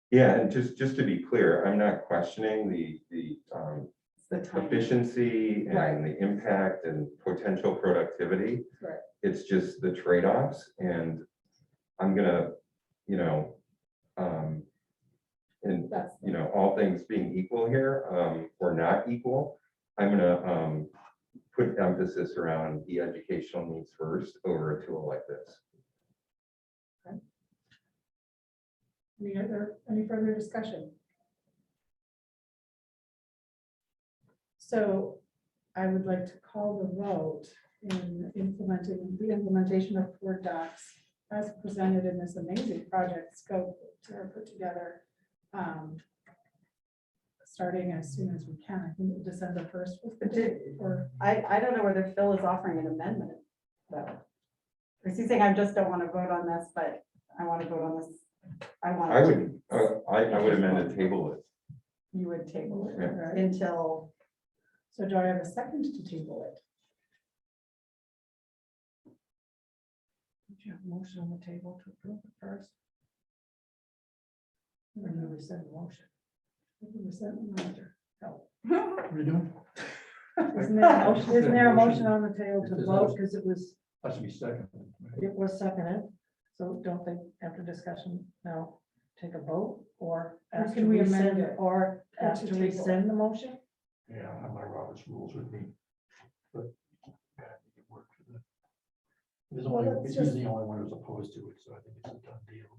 Yeah, and just to be clear, I'm not questioning the It's the timing. efficiency Right. and the impact and potential productivity. Right. It's just the trade-offs, and I'm gonna, and That's all things being equal here, or not equal, I'm gonna put emphasis around the educational needs first over a tool like this. any further discussion? So I would like to call the vote in the implementation of Word docs as presented in this amazing project scope that Tara put together. Starting as soon as we can. I think December 1st was the date, or I don't know whether Phil is offering an amendment though. Is he saying I just don't want to vote on this, but I want to vote on this? I would amend the table it. You would table it Yeah. right? until, So do I have a second to table it? Did you have a motion on the table to approve it first? Or do we send a motion? We sent one after. No. Redo? Isn't there a motion on the table to Is vote, that- because it was Has to be second. seconded, so don't they, after discussion, now take a vote or Or ask to can we amend rescind it? or Or ask to to table it? rescind the motion? Yeah, I have my Robert's rules with me. But yeah, I think it worked for the- There's Well, only, let's he's just- the only one who's opposed to it, so I think it's a done deal.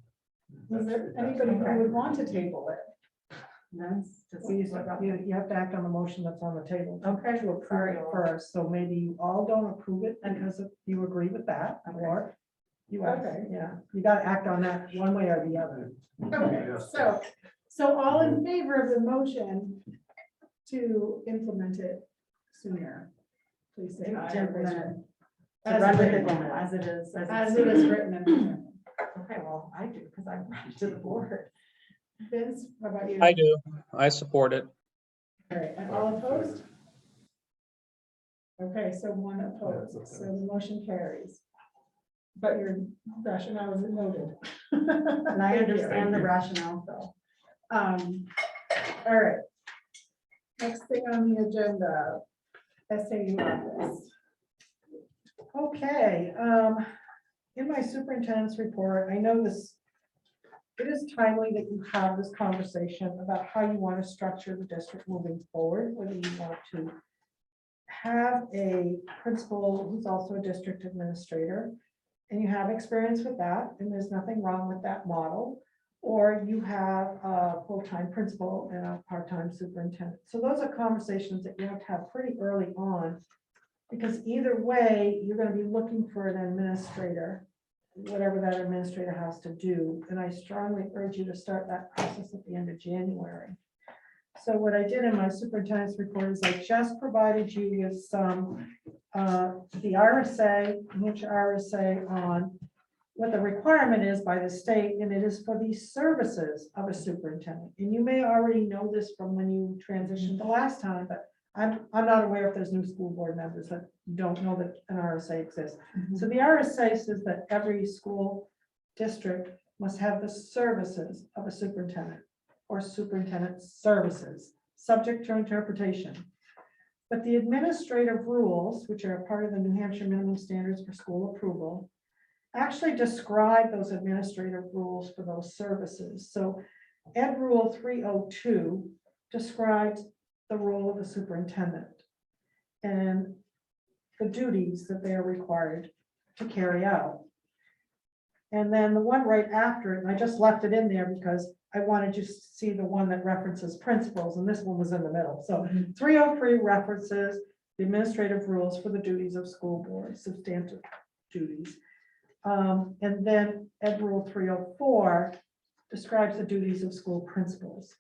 Was there That's- anybody who would want to table it? that's just. So you have to act on the motion that's on the table. Okay. To approve it first, so maybe you all don't approve it because if you agree with that, or you ask, Okay. yeah, you gotta act on that one way or the other. Okay, Yes. so all in favor of the motion to implement it sooner, please say aye. To implement it. To As run with it written. now, as it is. As it is written and determined. Okay, well, I do, because I brought it to the board. Vince, how about you? I do. I support it. All right, and all opposed? Okay, so one opposed, so the motion carries. But your rationale is noted. And I Thank you. understand the rationale, so. All right. Next thing on the agenda, SAU office. Okay, in my superintendent's report, I know this, it is timely that you have this conversation about how you want to structure the district moving forward, whether you want to have a principal who's also a district administrator, and you have experience with that, and there's nothing wrong with that model, or you have a full-time principal and a part-time superintendent. So those are conversations that you have to have pretty early on, because either way, you're going to be looking for an administrator, whatever that administrator has to do. And I strongly urge you to start that process at the end of January. So what I did in my superintendent's report is I just provided you with some, the RSA, which RSA on what the requirement is by the state, and it is for the services of a superintendent. And you may already know this from when you transitioned the last time, but I'm not aware if there's new school board members that don't know that an RSA exists. So the RSA says that every school district must have the services of a superintendent or superintendent services, subject to interpretation. But the administrative rules, which are a part of the New Hampshire minimum standards for school approval, actually describe those administrative rules for those services. So Ed Rule 302 describes the role of the superintendent and the duties that they are required to carry out. And then the one right after it, and I just left it in there because I wanted you to see the one that references principles, and this one was in the middle. So 303 references the administrative rules for the duties of school board, substantive duties. And then Ed Rule 304 describes the duties of school principals.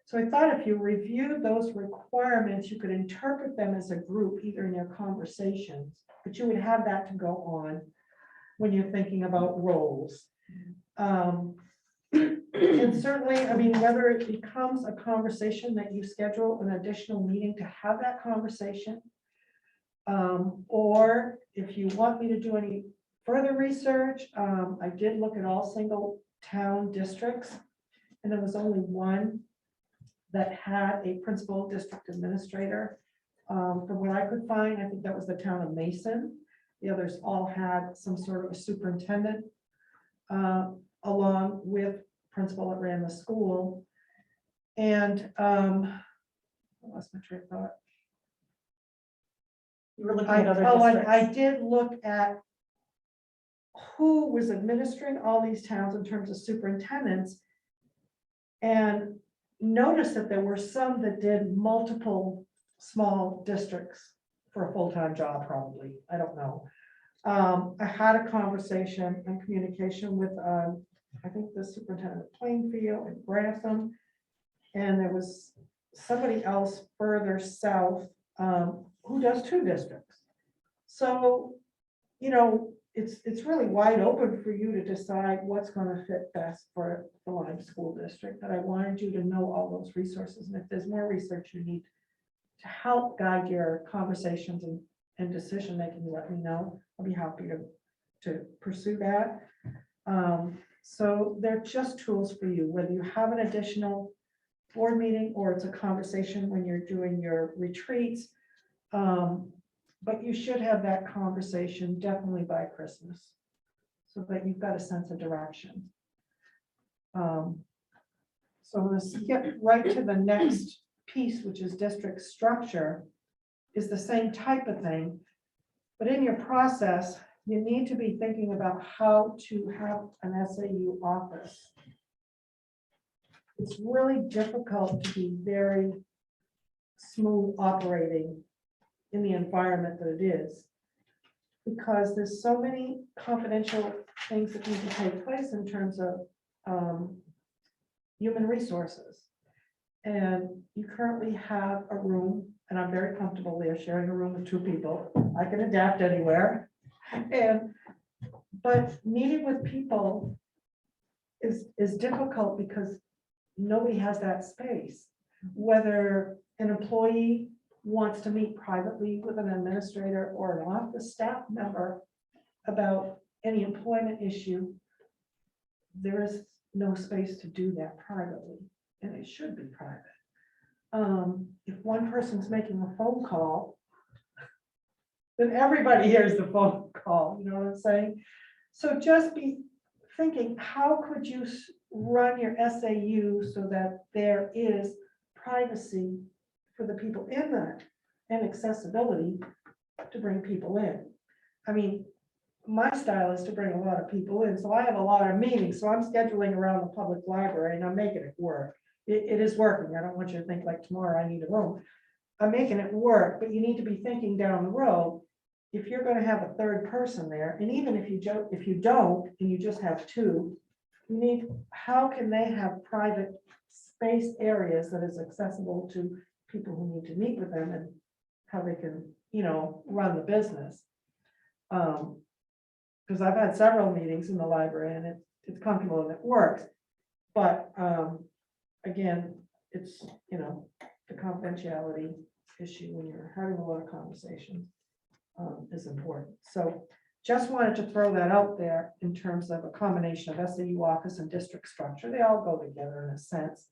So I thought if you reviewed those requirements, you could interpret them as a group, either in your conversations, but you would have that to go on when you're thinking about roles. And certainly, I mean, whether it becomes a conversation that you schedule an additional meeting to have that conversation, or if you want me to do any further research, I did look at all single town districts, and there was only one that had a principal district administrator. From what I could find, I think that was the town of Mason. The others all had some sort of a superintendent, along with principal that ran the school. And I lost my train of thought. You were looking at other districts. I did look at who was administering all these towns in terms of superintendents, and noticed that there were some that did multiple small districts for a full-time job, probably. I don't know. I had a conversation and communication with, I think the superintendent of Plainfield and Grantham, and there was somebody else further south who does 2 districts. So, you know, it's really wide open for you to decide what's going to fit best for the Lyme School District. But I wanted you to know all those resources, and if there's more research you need to help guide your conversations and decision making, let me know. I'll be happy to pursue that. So they're just tools for you, whether you have an additional board meeting or it's a conversation when you're doing your retreats. But you should have that conversation definitely by Christmas, so that you've got a sense of direction. So let's get right to the next piece, which is district structure, is the same type of thing. But in your process, you need to be thinking about how to have an SAU office. It's really difficult to be very smooth operating in the environment that it is, because there's so many confidential things that need to take place in terms of human resources. And you currently have a room, and I'm very comfortable there sharing a room with 2 people. I can adapt anywhere. But meeting with people is difficult because nobody has that space. Whether an employee wants to meet privately with an administrator or an office staff member about any employment issue, there is no space to do that privately, and it should be private. If one person's making a phone call, then everybody hears the phone call, you know what I'm saying? So just be thinking, how could you run your SAU so that there is privacy for the people in that and accessibility to bring people in? I mean, my style is to bring a lot of people in, so I have a lot of meetings, so I'm scheduling around the public library and I'm making it work. It is working. I don't want you to think like tomorrow I need a room. I'm making it work, but you need to be thinking down the road. If you're going to have a third person there, and even if you don't, and you just have two, you need, how can they have private space areas that is accessible to people who need to meet with them and how they can, you know, run the business. Because I've had several meetings in the library and it's comfortable and it works. But again, it's, you know, the confidentiality issue when you're having a lot of conversations is important. So just wanted to throw that out there in terms of a combination of SAU office and district structure. They all go together in a sense.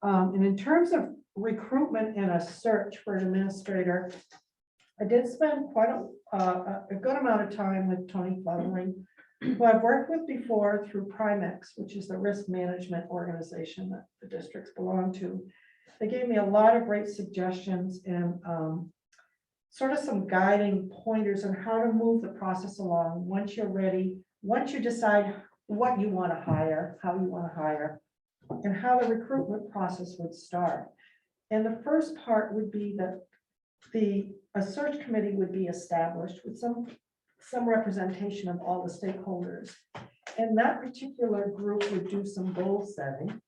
And in terms of recruitment and a search for an administrator, I did spend quite a good amount of time with Tony Flowering, who I've worked with before through Primex, which is the risk management organization that the districts belong to. They gave me a lot of great suggestions and sort of some guiding pointers on how to move the process along once you're ready, once you decide what you want to hire, how you want to hire, and how the recruitment process would start. And the first part would be that a search committee would be established with some representation of all the stakeholders. And that particular group would do some goal setting.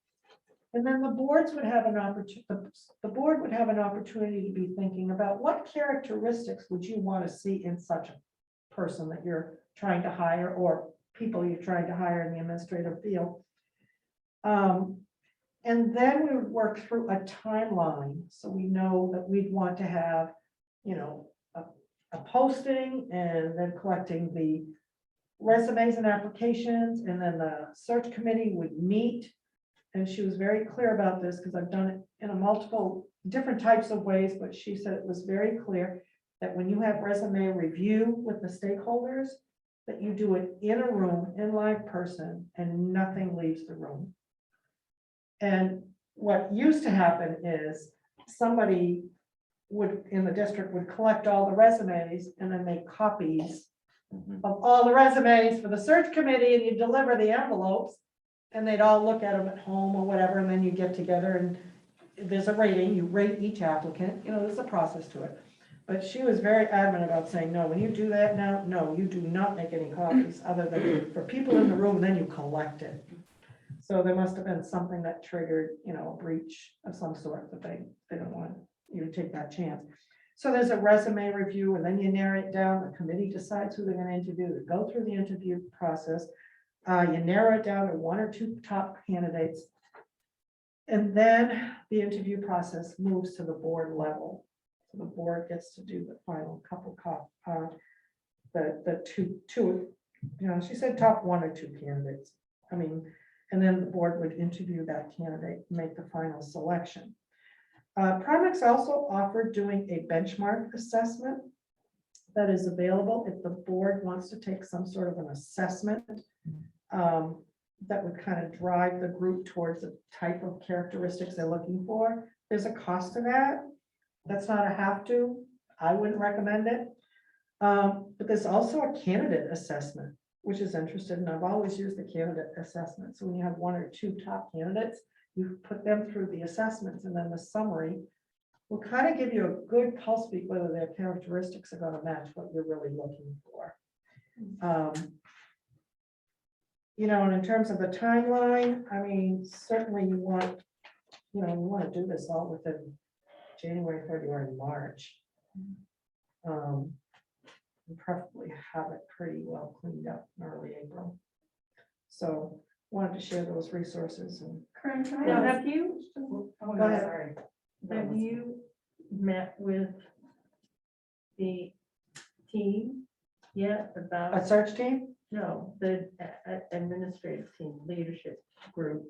And then the boards would have an opportunity, the board would have an opportunity to be thinking about what characteristics would you want to see in such a person that you're trying to hire or people you're trying to hire in the administrative field. And then we would work through a timeline. So we know that we'd want to have, you know, a posting and then collecting the resumes and applications, and then the search committee would meet. And she was very clear about this because I've done it in a multiple different types of ways, but she said it was very clear that when you have resume review with the stakeholders, that you do it in a room, in live person, and nothing leaves the room. And what used to happen is somebody would, in the district, would collect all the resumes and then make copies of all the resumes for the search committee, and you deliver the envelopes and they'd all look at them at home or whatever, and then you get together and there's a rating, you rate each applicant, you know, there's a process to it. But she was very adamant about saying, no, when you do that now, no, you do not make any copies other than for people in the room, then you collect it. So there must have been something that triggered, you know, a breach of some sort, that they don't want you to take that chance. So there's a resume review, and then you narrow it down. The committee decides who they're going to interview. They go through the interview process. You narrow it down to one or two top candidates. And then the interview process moves to the board level. So the board gets to do the final couple the two, you know, she said top one or two candidates. I mean, and then the board would interview that candidate, make the final selection. Primex also offered doing a benchmark assessment that is available if the board wants to take some sort of an assessment that would kind of drive the group towards the type of characteristics they're looking for. There's a cost to that. That's not a have to. I wouldn't recommend it. But there's also a candidate assessment, which is interesting. And I've always used the candidate assessment. So when you have one or two top candidates, you put them through the assessments, and then the summary will kind of give you a good pulse beat whether their characteristics are going to match what you're really looking for. You know, and in terms of the timeline, I mean, certainly you want, you know, you want to do this all within January, February, March. And preferably have it pretty well cleaned up in early April. So wanted to share those resources. And Karen, can I Yeah. ask you, go ahead. Sorry. have you met with the team yet A about, search team? No, the administrative team leadership group.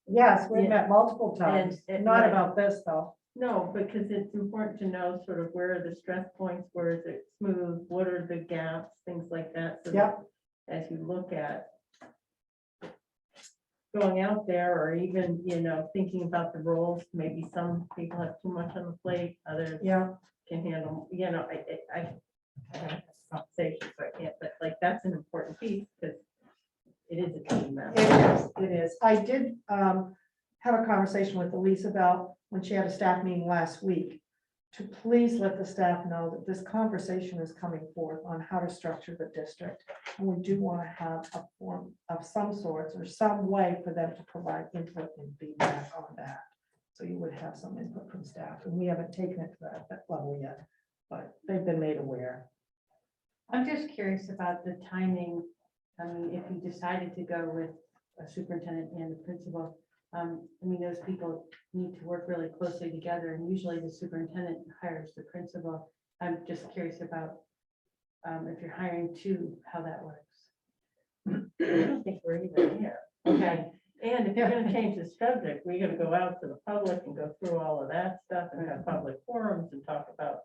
Yes, we've Yeah. met multiple times, And- not right. about this though. No, because it's important to know sort of where are the stress points, where is it smooth, what are the gaps, things like that. So that Yep. as you look at going out there or even, thinking about the roles, maybe some people have too much on the plate, others Yeah, can handle, I don't have this conversation, so I can't, but like, that's an important piece because it is a team it effort. is, it is. I did have a conversation with Elise about when she had a staff meeting last week, to please let the staff know that this conversation is coming forth on how to structure the district. And we do want to have a form of some sorts or some way for them to provide input and feedback on that. So you would have some input from staff, and we haven't taken it to that level yet, but they've been made aware. I'm just curious about the timing. I mean, if you decided to go with a superintendent and a principal, those people need to work really closely together, and usually the superintendent hires the principal. I'm just curious about if you're hiring two, how that works. I don't think we're even there. Okay, and if you're gonna change the subject, we're gonna go out to the public and go through all of that stuff and have public forums and talk about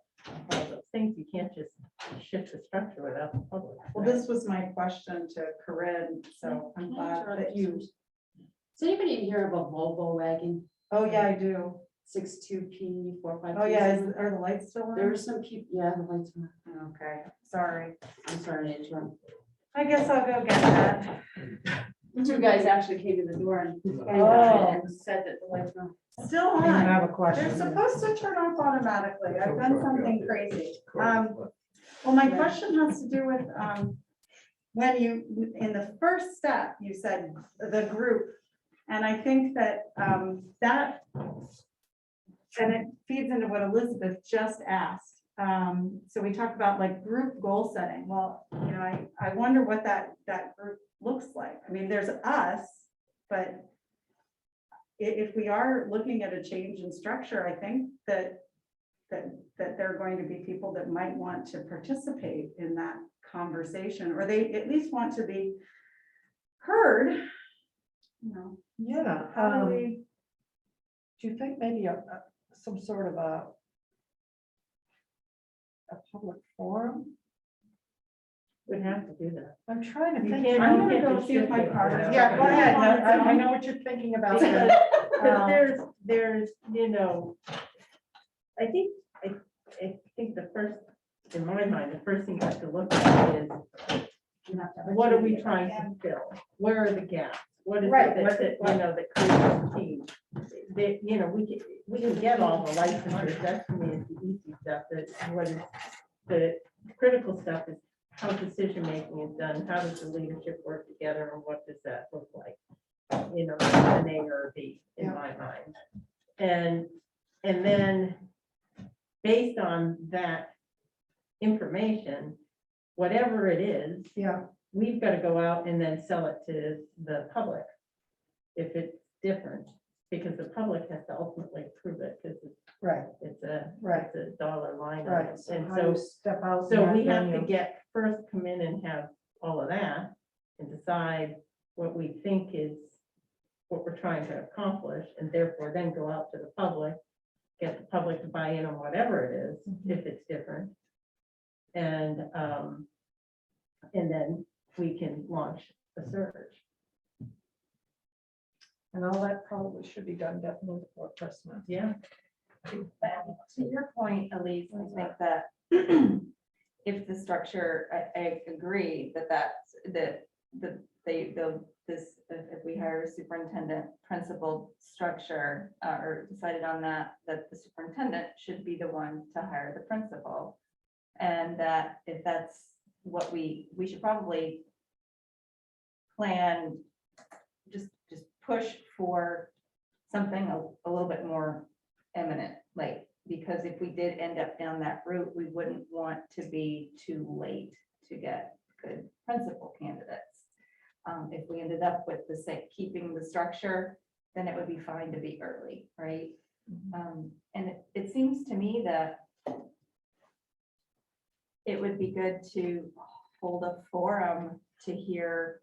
all those things. You can't just shift the structure without the public. Well, this was my question to Corinne, so I'm glad that you, Does anybody here have a Volvo wagon, oh, yeah, I do. 62P 45? Oh, yeah, are the lights still There on? are some people, yeah, the lights are, Okay, sorry. I'm sorry to interrupt. I guess I'll go get that. Two guys actually came to the door and Oh. said that the lights were. Still I on. have a question. They're supposed to turn off automatically. I've done something crazy. Well, my question has to do with, when you, in the first step, you said the group. And I think that, that, and it feeds into what Elizabeth just asked. So we talked about like group goal setting. Well, I wonder what that group looks like. I mean, there's us, but if we are looking at a change in structure, I think that there are going to be people that might want to participate in that conversation, or they at least want to be heard. Yeah. How do we? Do you think maybe some sort of a public forum? We'd have to do that. I'm trying to You think. can't- I'm you gonna can't go just see if shift my it car without- is- Yeah, go ahead. No, I know what you're thinking about. Because Um, there's, I think the first, in my mind, the first thing you have to look at is, what are we trying to fill? Where are the gaps? What is Right, it that creates a team? We can get all the licensures, that's to me is the easy stuff, what is the critical stuff is how decision-making is done, how does the leadership work together, and what does that look like? An A or a B in Yeah. my mind. And then, based on that information, whatever it is, Yeah, we've got to go out and then sell it to the public if it's different, because the public has to ultimately approve it, because right, it's a dollar line. item. right. So And how do you so, step out? so in we that have to venue? first come in and have all of that and decide what we think is what we're trying to accomplish, and therefore then go out to the public, get the public to buy in on whatever it is, if it's different. And then we can launch a search. And all that probably should be done definitely before Christmas. Yeah. To your point, Elise, I think that if the structure, I agree if we hire a superintendent principal structure, or decided on that the superintendent should be the one to hire the principal. And that if that's what we should probably plan, just push for something a little bit more eminent, like, because if we did end up down that route, we wouldn't want to be too late to get good principal candidates. If we ended up with keeping the structure, then it would be fine to be early, right? And it seems to me that it would be good to hold a forum to hear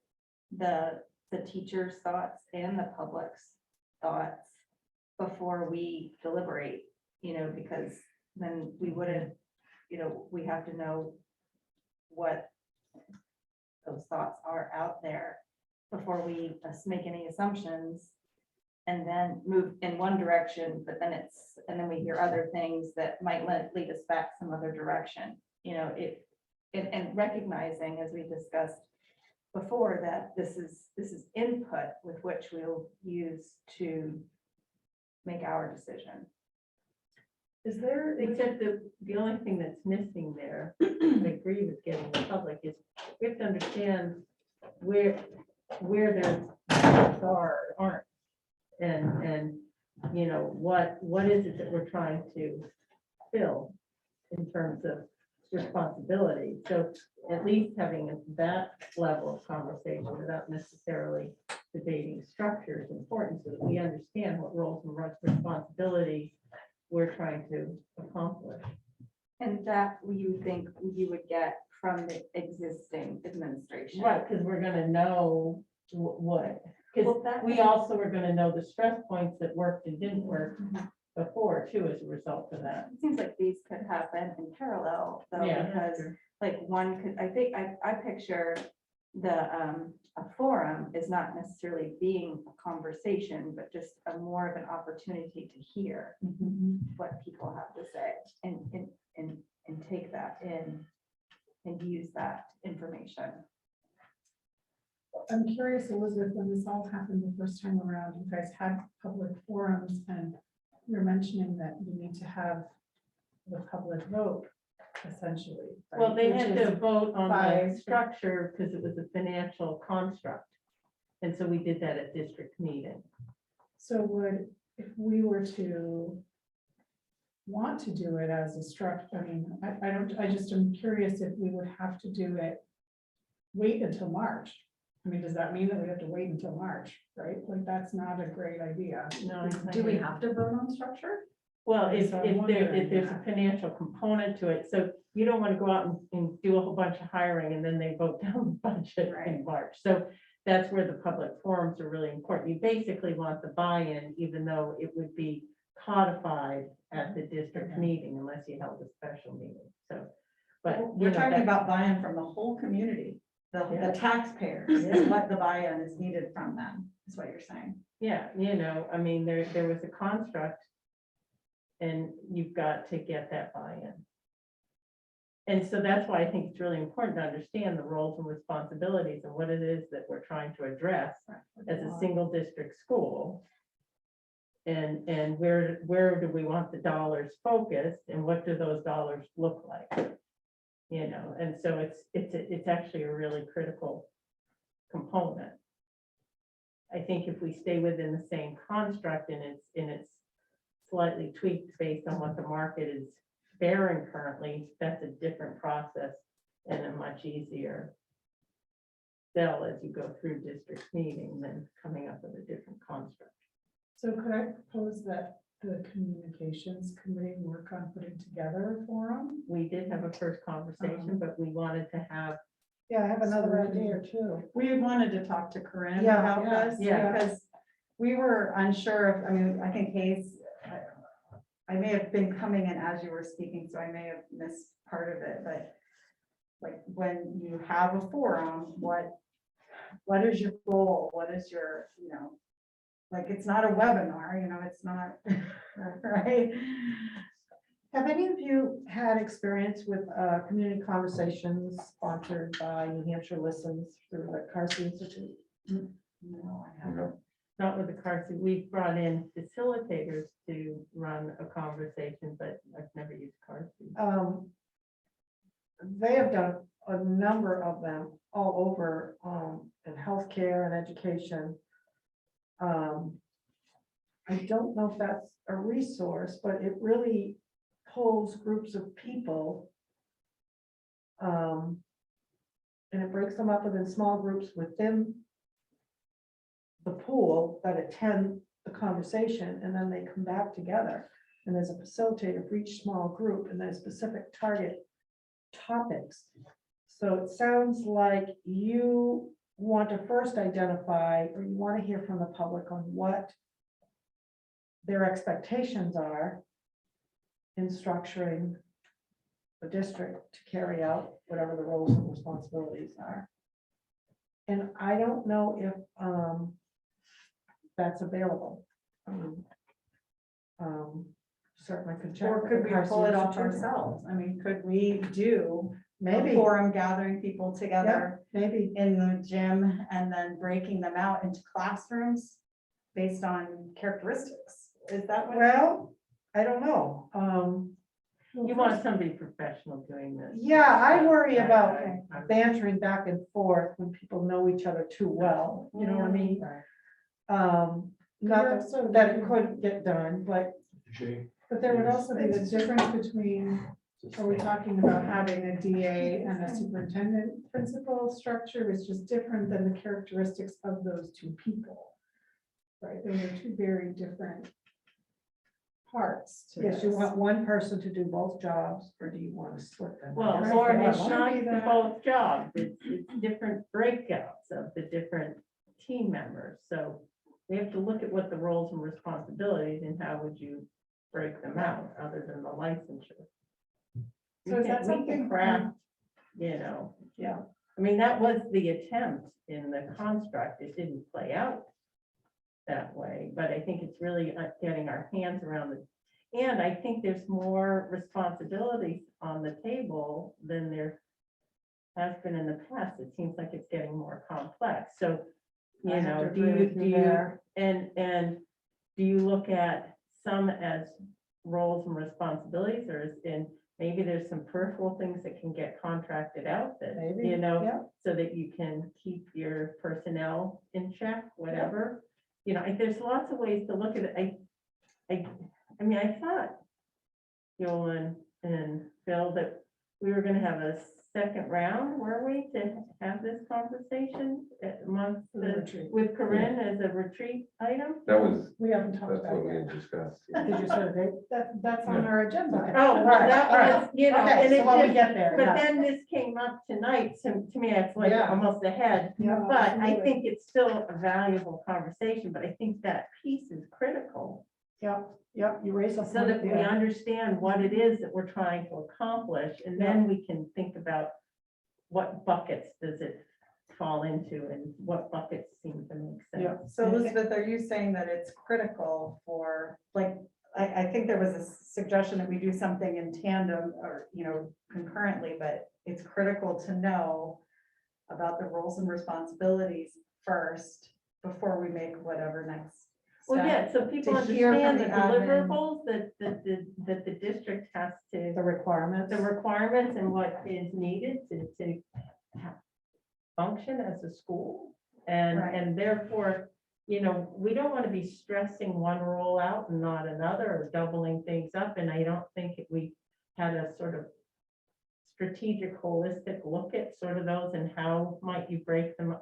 the teacher's thoughts and the public's thoughts before we deliberate, because then we wouldn't, we have to know what those thoughts are out there before we make any assumptions and then move in one direction, but then and then we hear other things that might lead us back some other direction, and recognizing, as we discussed before, that this is input with which we'll use to make our decision. Is there, except the only thing that's missing there, I agree with getting the public, is we have to understand where their thoughts are or aren't. And what is it that we're trying to fill in terms of responsibility? So at least having that level of conversation without necessarily debating structure is important, so that we understand what roles and responsibilities we're trying to accomplish. And that you think you would get from the existing administration. Right, because we're gonna know what, because Well, that- we also are gonna know the stress points that worked and didn't work before too, as a result of that. It seems like these could happen in parallel, though, Yeah, because sure. like one could, I think, I picture a forum is not necessarily being a conversation, but just a more of an opportunity to hear what people have to say and take that in and use that information. I'm curious, Elizabeth, when this all happened the first time around, you guys had public forums and you're mentioning that you need to have the public vote, essentially. right? Well, they Which had is to vote on by- the structure because it was a financial construct. And so we did that at district meeting. So if we were to want to do it as a structure, I mean, I just am curious if we would have to do it, wait until March. I mean, does that mean that we have to wait until March, right? Like, that's not a great idea. No, Do we have to vote on structure? Well, So I'm if there's a wondering, financial component to it, so you don't want to go out and do a whole bunch of hiring and then they vote down the budget Right. in March. So that's where the public forums are really important. You basically want the buy-in, even though it would be codified at the district Okay. meeting unless you held a special meeting, so. But We're talking about buy-in from the whole community, Yeah. the taxpayers, Yeah. is what the buy-in is needed from them, is what you're saying. Yeah, I mean, there was a construct. And you've got to get that buy-in. And so that's why I think it's really important to understand the roles and responsibilities and what it is that we're trying to address as a single district school. And where do we want the dollars focused and what do those dollars look like? And so it's actually a really critical component. I think if we stay within the same construct and it's slightly tweaked based on what the market is bearing currently, that's a different process and a much easier sell as you go through district meeting than coming up with a different construct. So could I propose that the communications committee work on putting together a forum? We did have a first conversation, but we wanted to have, Yeah, I have another idea too. We wanted to talk to Corinne Yeah, about yeah, this, yeah. because we were unsure of, I mean, I think Hayes, I may have been coming in as you were speaking, so I may have missed part of it, but like, when you have a forum, what is your goal? What is your, like, it's not a webinar, it's not, right? Have any of you had experience with community conversations sponsored by New Hampshire Listens through the Carsey Institute? No, I haven't. not with the Carsey, we've brought in facilitators to run a conversation, but I've never used Carsey. They have done a number of them all over in healthcare and education. I don't know if that's a resource, but it really pulls groups of people. And it breaks them up within small groups within the pool that attend the conversation, and then they come back together. And there's a facilitator for each small group, and there's specific target topics. So it sounds like you want to first identify, or you want to hear from the public on what their expectations are in structuring the district to carry out whatever the roles and responsibilities are. And I don't know if that's available. Certainly could check. Or with could the we pull it off Constitution. ourselves? I mean, could we do a Maybe, forum gathering people together maybe. in the gym and then breaking them out into classrooms based on characteristics? Is that what? Well, I don't know. You want somebody professional doing this. Yeah, I worry about I- bantering back and forth when people know each other too well, you know what I mean? Not that it couldn't get done, but Jay, But there would also be the difference between, are we talking about having a DA and a superintendent principal structure is just different than the characteristics of those two people. Right, those are two very different parts to yes, you this. want one person to do both jobs, or do you want to split them? Well, Right, or yeah, it's why not don't we the that? both jobs, it's different breakouts of the different team members, so we have to look at what the roles and responsibilities and how would you break them out, other than the licensure. So is that We can something- craft, you know, Yeah. I mean, that was the attempt in the construct, it didn't play out that way, but I think it's really getting our hands around it. And I think there's more responsibilities on the table than there has been in the past. It seems like it's getting more complex. So, I you have know, to do agree you, with you there. and do you look at some as roles and responsibilities, or is in, maybe there's some peripheral things that can get contracted out that, Maybe, you know, yeah. so that you can keep your personnel in check, whatever. You know, there's lots of ways to look at it. I mean, I thought, Yolan and Phil, that we were gonna have a second round, were we, to have this conversation amongst The retreat. with Corinne as a retreat item? That was, We haven't talked that's about what we it had discussed. yet. Did you set a date? That's on our agenda. Oh, well, that All right. was, you know, Okay, and so it when we just, get there, but yeah. then this came up tonight, so to me, it's like Yeah. almost ahead. Yeah, But I absolutely. think it's still a valuable conversation, but I think that piece is critical. Yep, you raise a So that point we there. understand what it is that we're trying to accomplish, and then we can think about what buckets does it fall into and what buckets seem to make Yeah. sense. So Elizabeth, are you saying that it's critical for, like, I think there was a suggestion that we do something in tandem or, you know, concurrently, but it's critical to know about the roles and responsibilities first before we make whatever next Well, step. yeah, so people To hear from understand the the admin. deliverables that the district has to. The requirements. The requirements and what is needed to function as a school. Right. And therefore, you know, we don't want to be stressing one role out and not another, or doubling things up. And I don't think we had a sort of strategic, holistic look at sort of those, and how might you break them up?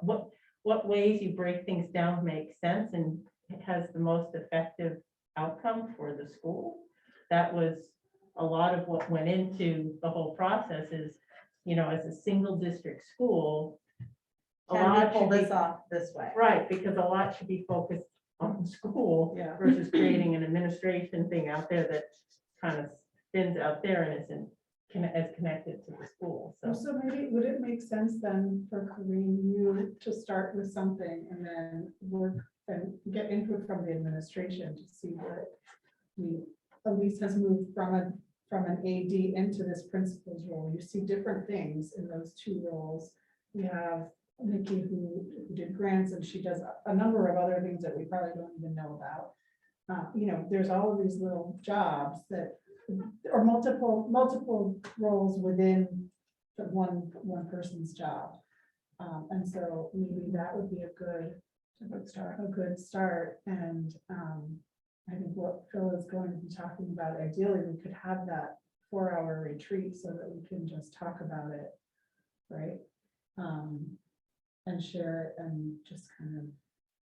What ways you break things down make sense and it has the most effective outcome for the school. That was a lot of what went into the whole process is, you know, as a single district school. a Can lot we pull should be- this off this way? Right, because a lot should be focused on the school Yeah. versus creating an administration thing out there that kind of spins out there and isn't as connected to the school, so. So maybe, would it make sense then for Corinne, you to start with something and then work and get input from the administration to see what Elise has moved from an AD into this principal's role. You see different things in those two roles. We have Nikki who did grants, and she does a number of other things that we probably don't even know about. You know, there's all of these little jobs that, or multiple roles within the one person's job. And so maybe that would be a good start. And I think what Phil is going to be talking about, ideally, we could have that 4-hour retreat so that we can just talk about it, right? And share it and just kind of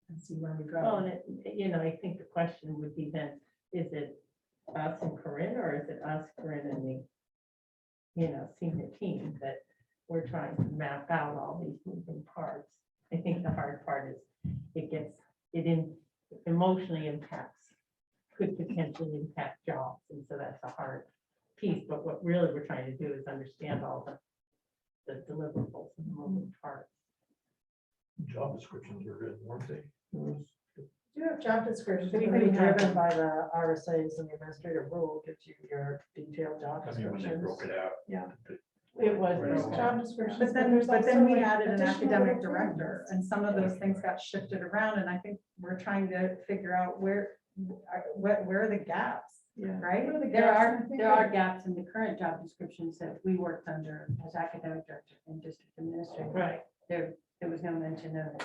and see where we Well, go. and it, you know, I think the question would be then, is it us and Corinne, or is it us, Corinne, and the, you know, senior team that we're trying to map out all these moving parts. I think the hard part is it emotionally impacts, could potentially impact jobs. And so that's a hard piece. But what really we're trying to do is understand all the deliverables and the moving parts. Job descriptions are good, weren't they? You have job descriptions, We pretty do have driven by the RSA's, and the administrative rule gives you your detailed job I mean, when they descriptions. broke it out. Yeah. It was. There's job descriptions. But then, there's but then also, we like, added an additional academic requirements. director, and some of those things got shifted around, and I think we're trying to figure out where are the gaps, Yeah. right? There are gaps in the current job descriptions that we worked under as academic director and district administrator. Right. There was no mention of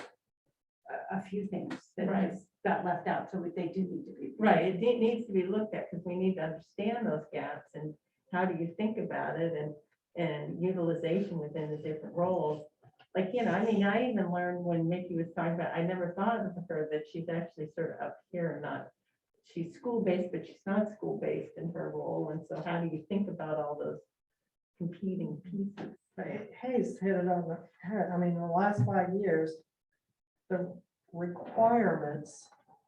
a few things that Right. just got left out, so they do need to be. Right, it needs to be looked at because we need to understand those gaps and how do you think about it and utilization within the different roles. Like, I mean, I even learned when Mickey was talking about, I never thought of her that she's actually sort of up here and not, she's school-based, but she's not school-based in her role. And so how do you think about all those competing pieces? Hayes hit it on the head. I mean, in the last 5 years, the requirements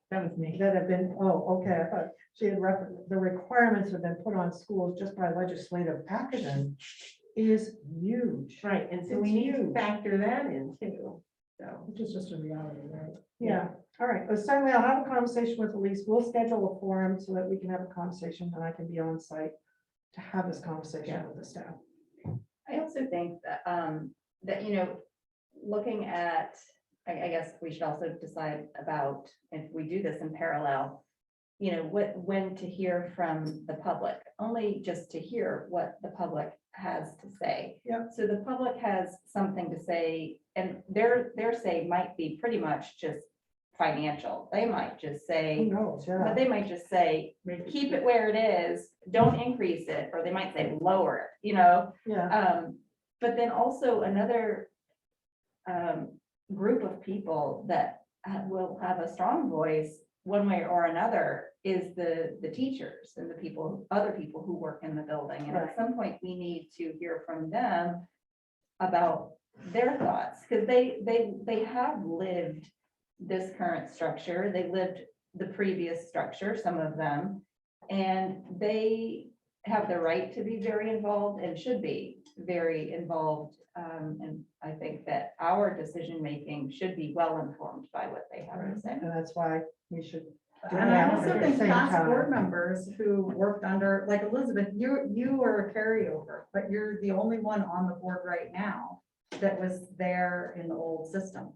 That was me. that have been, okay, I thought she had referenced, the requirements have been put on schools just by legislative action is huge. Right, and so It's we need to huge. factor that in too. So, Which is just a reality, right? Yeah, all right, but certainly I'll have a conversation with Elise. We'll schedule a forum so that we can have a conversation and I can be on site to have this conversation with the staff. I also think that, looking at, I guess we should also decide about if we do this in parallel, when to hear from the public, only just to hear what the public has to say. Yep. So the public has something to say, and their say might be pretty much just financial. They might just Who say, knows, yeah. but they might just say, keep it where it is, don't increase it, or they might say lower it, Yeah, But then also another group of people that will have a strong voice one way or another is the teachers and other people who work in the building. And Right. at some point, we need to hear from them about their thoughts, because they have lived this current structure. They lived the previous structure, some of them, and they have the right to be very involved and should be very involved. And I think that our decision-making should be well-informed by what they have to say. and that's why we should. do And I that also at the think same past time. board members who worked under, like Elizabeth, you were a carryover, but you're the only one on the board right now that was there in the old system.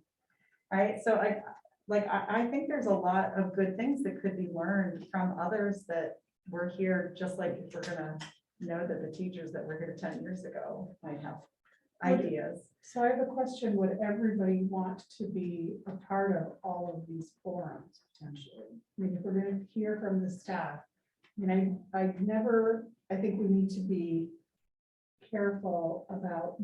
Right? So I think there's a lot of good things that could be learned from others that were here, just like if we're gonna know that the teachers that were here 10 years ago might have ideas. So I have a question, would everybody want to be a part of all of these forums potentially? I mean, if we're gonna hear from the staff, I mean, I think we need to be careful about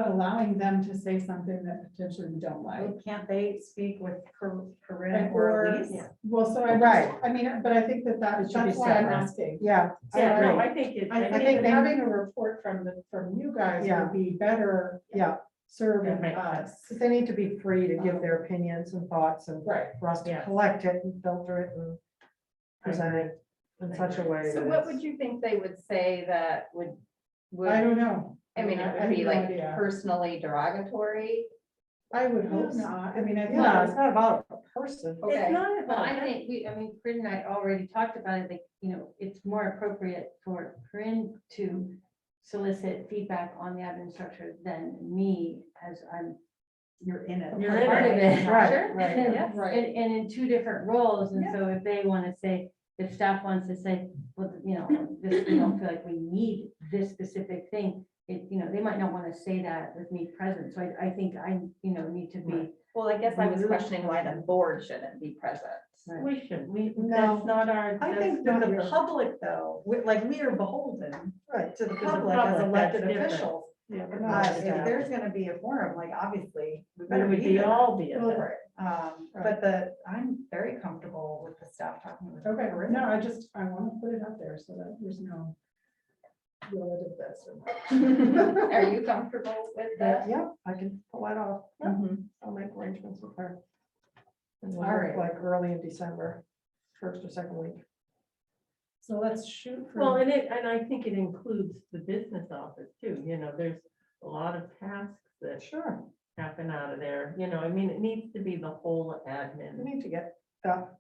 allowing them to say something that potentially we don't like. Well, can't they speak with Corinne or Elise? Well, so Right. but I think It that's should be why I'm separate. asking. Yeah. I Yeah, no, agree. I think it's. I think think they- having a report from you guys Yeah. would be better Yeah, serving That makes us. because they need to be free to give their opinions and thoughts and Right. for us to Yes. collect it and filter it and present it in such a way. So that what it's- would you think they would say that would? I don't know. I mean, it I would have be no like idea. personally derogatory. I would hope not. I mean, I think. Yeah, it's not about a person. Okay. It's not about, I think, Corinne and I already talked about it, like, it's more appropriate for Corinne to solicit feedback on the admin structure than me, as You're in it. You're part of it. Right, Sure. right. Yes. and in two different roles, and so if they want to say, if staff wants to say, well, this, we don't feel like we need this specific thing, they might not want to say that with me present, so I think I, need to be. Well, I guess I was questioning why the board shouldn't be present. We should, No. that's not our. I think that's that the not your- public though, we are beholden Right. to the To the public as public, elected that's different. officials. Yeah, we're If not. there's gonna be a forum, like obviously, we It better would be be there. all be. a- Right. But I'm very comfortable with the staff talking with. Okay, Corinne. no, I want to put it out there so that there's no. relative this or Are you comfortable with that. that? Yeah, I can pull that off. Yeah, Mhm. I'll make arrangements with her. And we'll All look right. like early in December, first or second week. So let's shoot Well, for, and I think it includes the business office too, there's a lot of tasks that Sure. happen out of there, I mean, it needs to be the whole We admin. need to get,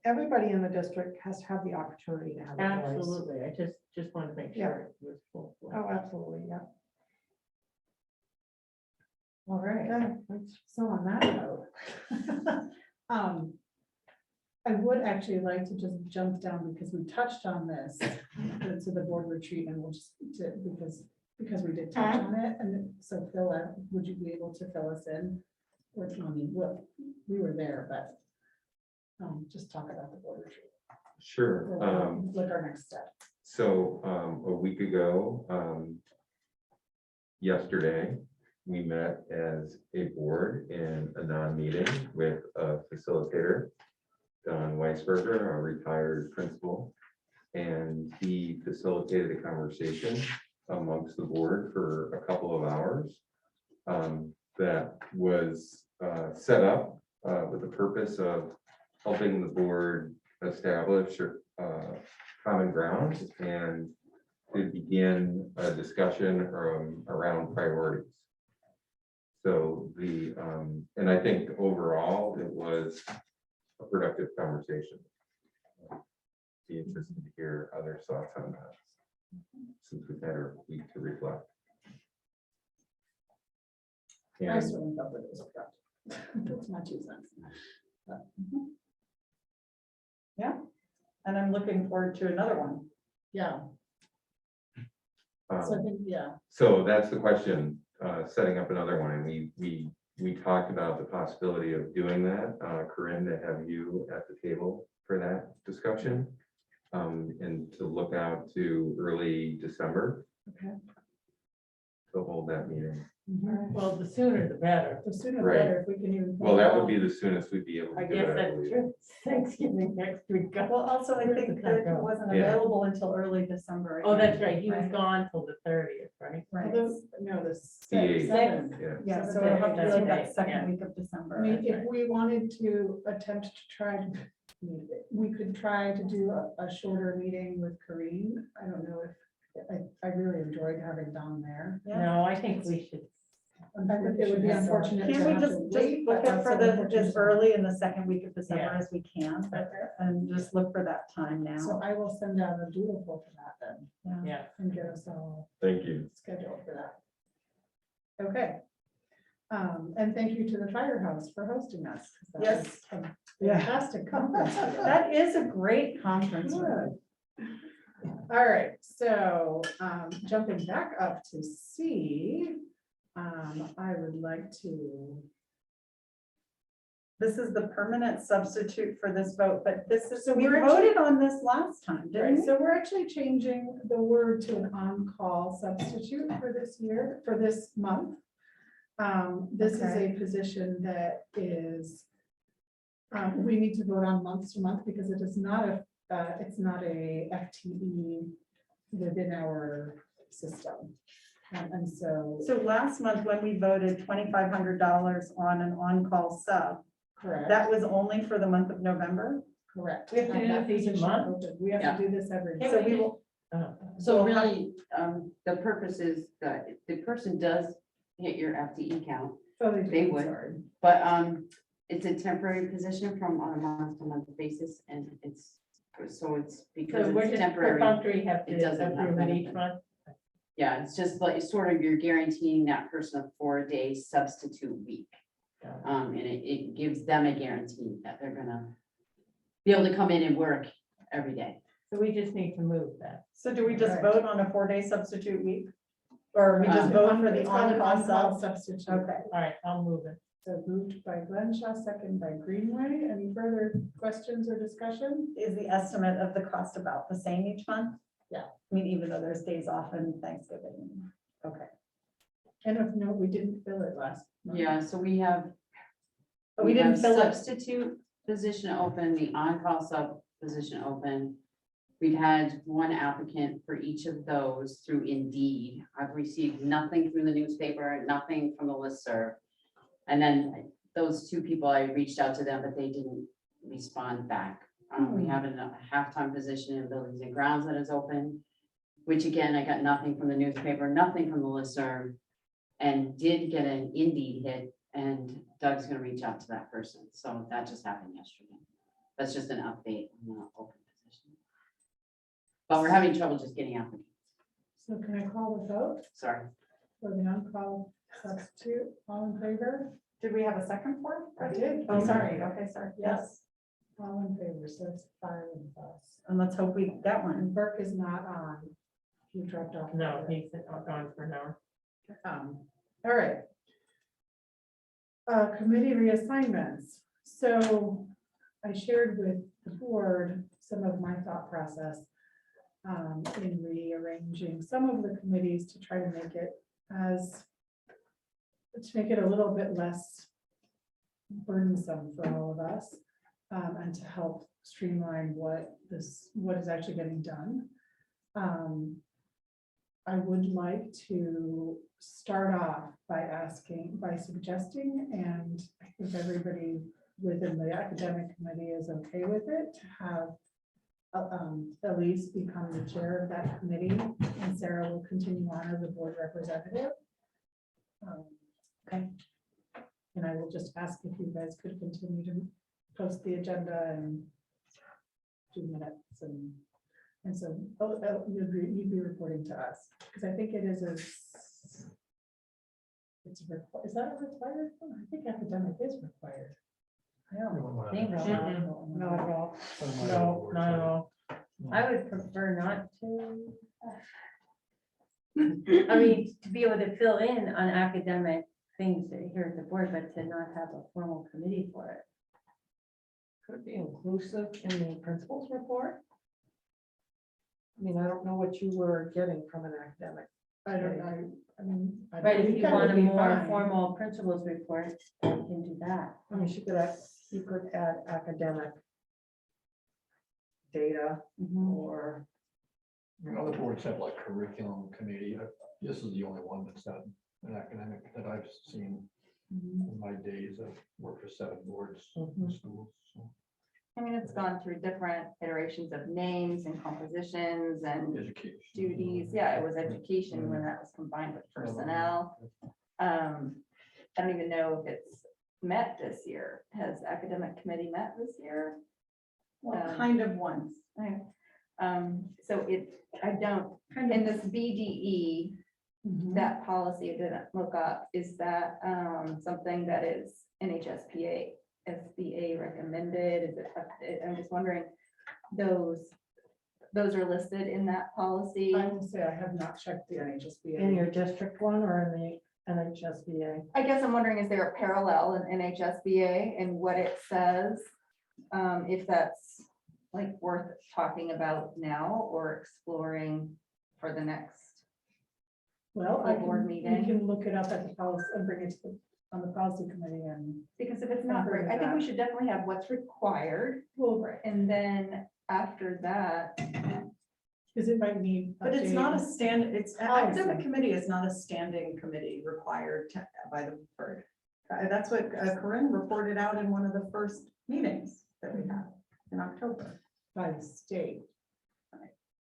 everybody in the district has to have the opportunity to have a voice. Absolutely, I just wanted to make Yeah. sure it was full. Oh, absolutely, yeah. all right. Okay. So on that note, I would actually like to just jump down because we touched on this to the board retreat and we'll just, because we did touch on it. And so Phil, would you be able to fill us in? Or, I mean, what, we were there, but just talk about the board retreat. Sure. Or like our next step. So a week ago, yesterday, we met as a board in a non-meeting with a facilitator, Don Weisberger, our retired principal. And he facilitated a conversation amongst the board for a couple of hours that was set up with the purpose of helping the board establish common ground and to begin a discussion around priorities. So and I think overall it was a productive conversation. Be interested to hear other thoughts on that, since we've had a week to reflect. I And certainly felt that it was productive. That's my 2 cents. But, Yeah, and I'm looking forward to another one. yeah, so I think, yeah. so that's the question, setting up another one, and we talked about the possibility of doing that. Corinne, to have you at the table for that discussion, and to look out to early December. Okay. To hold that meeting. Well, the sooner the better. The sooner the Right. better, if we can even. Well, that would be the soonest we'd be able to I do guess it, I that's believe. true. Thanksgiving next week. Well, also, I think that it wasn't Yeah. available until early December. Oh, that's again, right, he was gone till the 30th, right? Right, No, the The eighth. seventh. Yeah, yeah, so So it'll have to be like that yeah. second week of December. I mean, if we wanted to attempt to try, we could try to do a shorter meeting with Corinne. I don't know if, I really enjoyed having Don there. Yeah. No, I think we should. I think it would be unfortunate to Can't we have just to wait. look but at for also the, unfortunate as to- early in the second week of December Yeah. as we can, and just look for that time So now. I will send out a doodle poll for that then, Yeah. and get us all thank you. scheduled for that. Okay. And thank you to the Firehouse for hosting us. 'cause that Yes. was a Yeah. Fantastic conference. for them. That is a great conference room. All right, so jumping back up to C, I would like to, This is the permanent substitute for this vote, but this is, So we we're actually- voted on this last time, right, didn't we? so we're actually changing the word to an on-call substitute for this year, for this month. This is Okay. a position that is, we need to vote on month to month because it is not it's not a FTE within our system. And so, So last month, when we voted $2,500 on an on-call sub, correct. that was only for the month of November? Correct. We have to And do that this each position month? open. We have to do this every. So we will, Oh. So We'll have- really, the purpose is that the person does hit your FTE count, Oh, They do, would. sorry. but it's a temporary position from on a month-to-month basis, and it's, so it's because So we're it's just temporary. perfunctory have It to doesn't have approve it each benefit. month. Yeah, it's just like, it's sort of, you're guaranteeing that person a 4-day substitute week. Got it. And it gives them a guarantee that they're gonna be able to come in and work every day. So we just need to move that. so do we just Right. vote on a 4-day substitute week? Or we just Um, vote for the It's called an on-call on-call sub? substitute. Okay, All right, I'll move it. So moved by Glenshaw, second by Greenway. Any further questions or discussion? is the estimate of the cost about the same each month? Yeah. I mean, even though there's days off and Thanksgiving. Okay. And if no, we didn't fill it last. month. Yeah, so we have. But we didn't have fill it. Substitute position open, the on-call sub position open. We've had one applicant for each of those through Indeed. I've received nothing through the newspaper, nothing from the listserv. And then those two people, I reached out to them, but they didn't respond back. We have a half-time position in buildings and grounds that is open, which again, I got nothing from the newspaper, nothing from the listserv, and did get an Indeed hit, and Doug's gonna reach out to that person. So that just happened yesterday. That's just an update on the open position. But we're having trouble just getting applicants. So can I call the vote Sorry. for the on-call substitute? All in favor? Did we have a second for it? I did. Oh, sorry. Okay, sorry. Yes. All in favor, so it's 5 of us. And let's hope we get one. And Burke is not on. He dropped off. No, he's gone for now. All right. Committee reassignments. So I shared with the board some of my thought process in rearranging some of the committees to try to make it a little bit less burdensome for all of us, and to help streamline what is actually getting done. I would like to start off by suggesting, and I think everybody within the academic committee is okay with it, to have Elise become the chair of that committee, and Sarah will continue on as the board representative. Okay. And I will just ask if you guys could continue to post the agenda and do minutes and so you'd be reporting to us, because I think it is is that a required one? I think academic is required. I don't think so. Not at all. No, not at all. I would prefer not to. I mean, to be able to fill in on academic things here at the board, but to not have a formal committee for it. Could it be inclusive in the principal's report? I mean, I don't know what you were getting from an academic. I don't know. I mean. I Right, if think you that want would a be more fine. formal principals report, then you can do that. I mean, you could add academic data or. Other boards have like curriculum committee. This is the only one that's not an academic that I've seen in my days. I've worked for 7 boards in schools. So. I mean, it's gone through different iterations of names and compositions and Education. duties. Yeah, it was education when that was combined with personnel. I don't even know if it's met this year. Has academic committee met this year? Well, kind of once. Okay. So I don't, in this BDE, that policy I didn't look up, is that something that is NHSBA SBA recommended? Is it, I'm just wondering, those are listed in that policy? I will say I have not checked the NHSBA. In your district one or in the NHSBA? I guess I'm wondering, is there a parallel in NHSBA and what it says? If that's like worth talking about now or exploring for the next. Well, full board we meeting. can look it up at the policy and bring it to on the policy committee and. Because if it's not, I think we should definitely have what's required, Well, right, and then after that, because it might need. But it's not a updating. stand, it's, Policy. academic committee is not a standing committee required by the board. That's what Corinne reported out in one of the first meetings that we had in October. By the state.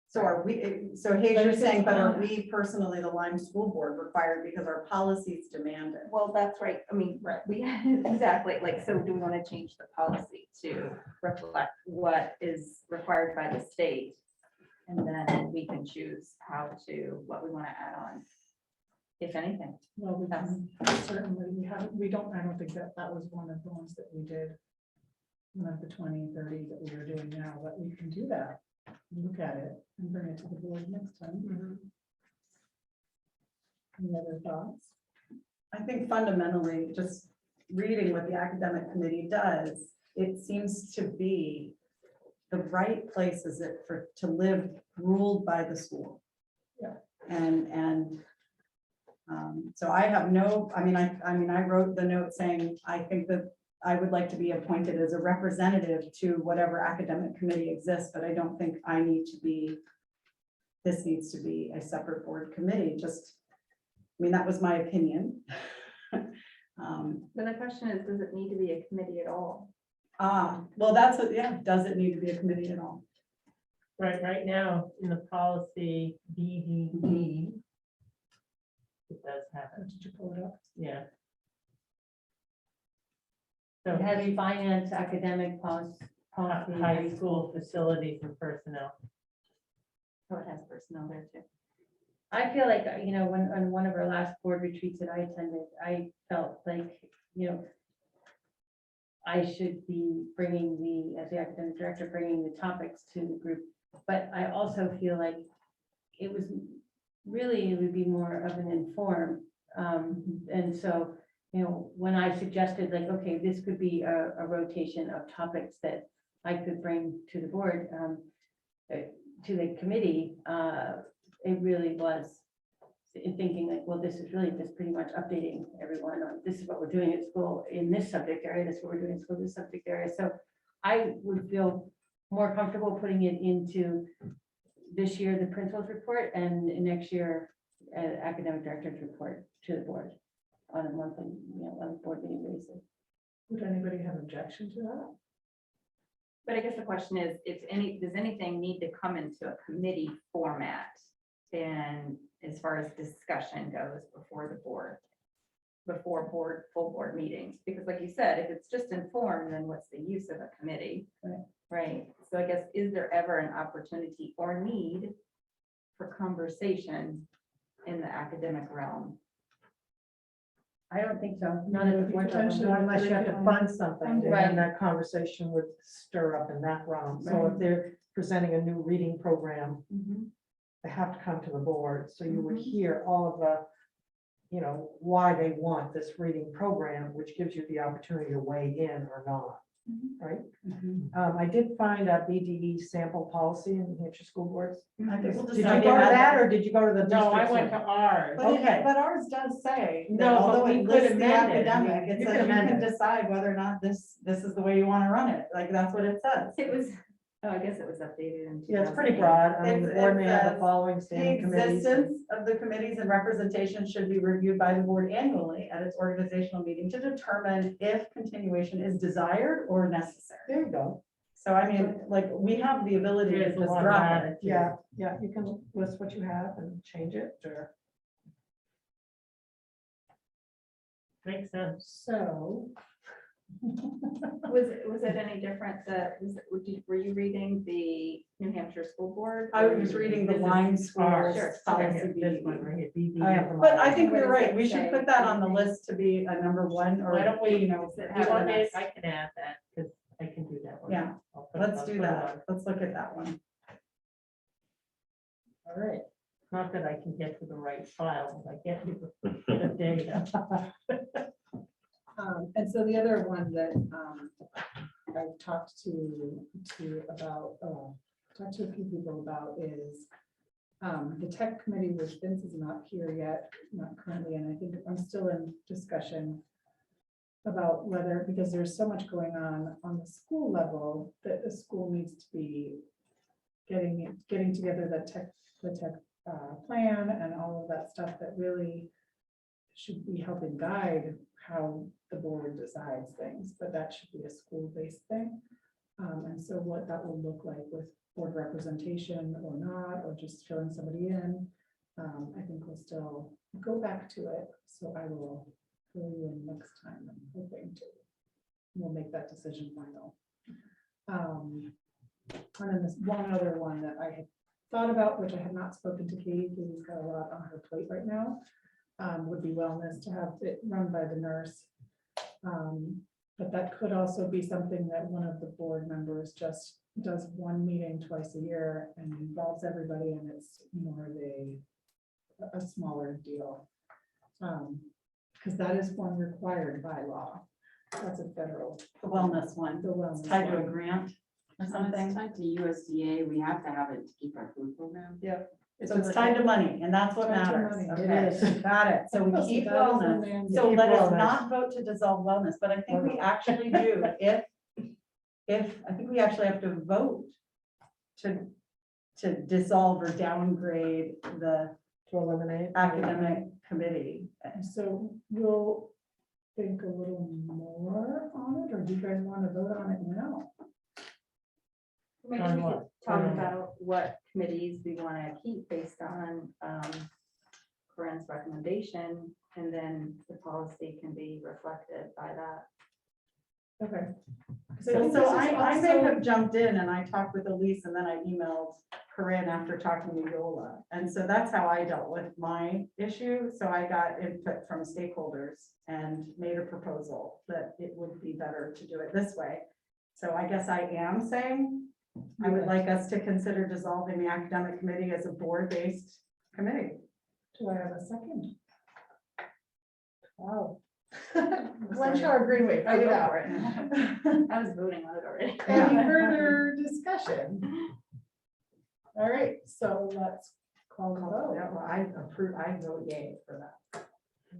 So are we, so Hayes, you're saying, but are we personally, the Lyme School Board, required because our policies demand it? well, that's right, I mean, we, exactly, like, so do we want to change the policy to reflect what is required by the state? And then we can choose what we want to add on, if anything. Well, we can certainly, we don't, I don't think that was one of the ones that we did. One of the 20, 30 that we are doing now, but we can do that. Look at it and bring it to the board next time. Any other thoughts? I think fundamentally, just reading what the academic committee does, it seems to be the right place is it to live ruled by the school. Yeah. And so I have no, I mean, I wrote the note saying, I think that I would like to be appointed as a representative to whatever academic committee exists, but I don't think I need to be, this needs to be a separate board committee, just, I mean, that was my opinion. Then the question is, does it need to be a committee at all? Well, that's what, yeah, does it need to be a committee at all? Right now, in the policy BDD, it does have it. Did you pull it up? Yeah. It So has finance, academic policy. high school facilities and personnel. So it has personnel there too. I feel like, you know, when, on one of our last board retreats that I attended, I felt like, you know, I should be bringing the, as the academic director, bringing the topics to the group. But I also feel like it was really, it would be more of an inform. And so, you know, when I suggested like, okay, this could be a rotation of topics that I could bring to the board, to the committee, it really was in thinking like, well, this is really just pretty much updating everyone on this is what we're doing at school in this subject area, this is what we're doing at school, this subject area. So I would feel more comfortable putting it into this year, the principal's report, and next year, academic director's report to the board on a monthly, you know, on a board meeting basis. Would anybody have objection to that? But I guess the question is, does anything need to come into a committee format? And as far as discussion goes before the board, full board meetings? Because like you said, if it's just informed, then what's the use of a committee? Right. So I guess, is there ever an opportunity or need for conversation in the academic realm? I don't think so. Not at the board level. Potentially, Unless you have to fund something, and Right. then that conversation would stir up in that realm. So if they're presenting a new reading program, they have to come to the board, so you would hear all of the, you know, why they want this reading program, which gives you the opportunity to weigh in or not, right? I did find a BDE sample policy in New Hampshire School Boards. I think we'll Did you decide go to ahead. that, or did you go to the? No, I district's went one? to ours. Okay. But ours does say, that No, but although we it could lists the amend it. academic, it You says could you amend can it. decide whether or not this is the way you want to run it. Like, that's what it says. It was, oh, I guess it was updated in. Yeah, it's pretty 2008. broad. I mean, the It's- board it may have the says, following The standing committees. existence of the committees and representation should be reviewed by the board annually at its organizational meeting to determine if continuation is desired or necessary. There you go. So I mean, like, we have the ability to There's a just lot of drop it. attitude. Yeah, you can list what you have and change it, or. Makes sense. So, Was it any different that, were you reading the New Hampshire School Board? I was reading the Lyme School ours. Sure. policy. This one right here, BD. I have them But all. I think What you're does right. it We should say? put that on the list to be a number one, or, Why don't we, you know, Does it you have want a me, mess? I can add that, because I can do that one. Yeah, I'll put- let's I'll do put it that. on. Let's look at that one. All right, not that I can get to the right file, but I get to the data. and so the other one that I've talked to about, talked to a few people about is the tech committee, which Vince is not here yet, not currently, and I think I'm still in discussion about whether, because there's so much going on the school level, that the school needs to be getting together the tech plan and all of that stuff that really should be helping guide how the board decides things, but that should be a school-based thing. And so what that will look like with board representation or not, or just filling somebody in, I think we'll still go back to it. So I will fill you in next time. I'm hoping to. We'll make that decision final. And then this one other one that I had thought about, which I have not spoken to Katie, because she's got a lot on her plate right now, would be wellness, to have it run by the nurse. But that could also be something that one of the board members just does one meeting twice a year and involves everybody, and it's more of a smaller deal. Because that is one required by law. That's a federal. The wellness one. The wellness. Tied to a one. grant or It's something. tied to USDA. We have to have it to keep our food program. Yep. So it's tied to money, and that's what Tied to matters. money, it Okay, is. got it. So we So keep that is a wellness. mandate. So Keep let us wellness. not vote to dissolve wellness, but I think we actually do. I think we actually have to vote to dissolve or downgrade the To eliminate. academic committee. So we'll think a little more on it, or do you guys want to vote on it now? Maybe On we could what? talk On what? about what committees we want to keep based on Corinne's recommendation, and then the policy can be reflected by that. Okay. So I may have jumped in and I talked with Elise and then I emailed Corinne after talking to Yola. And so that's how I dealt with my issue. So I got input from stakeholders and made a proposal that it would be better to do it this way. So I guess I am saying, I would like us to consider dissolving the academic committee as a board-based committee. Do I have a second? Wow. Glenshire Greenway, fight it out. I was voting on it already. Any further discussion? All right, so let's call the vote. Yeah, well, I approve, I vote yay for that.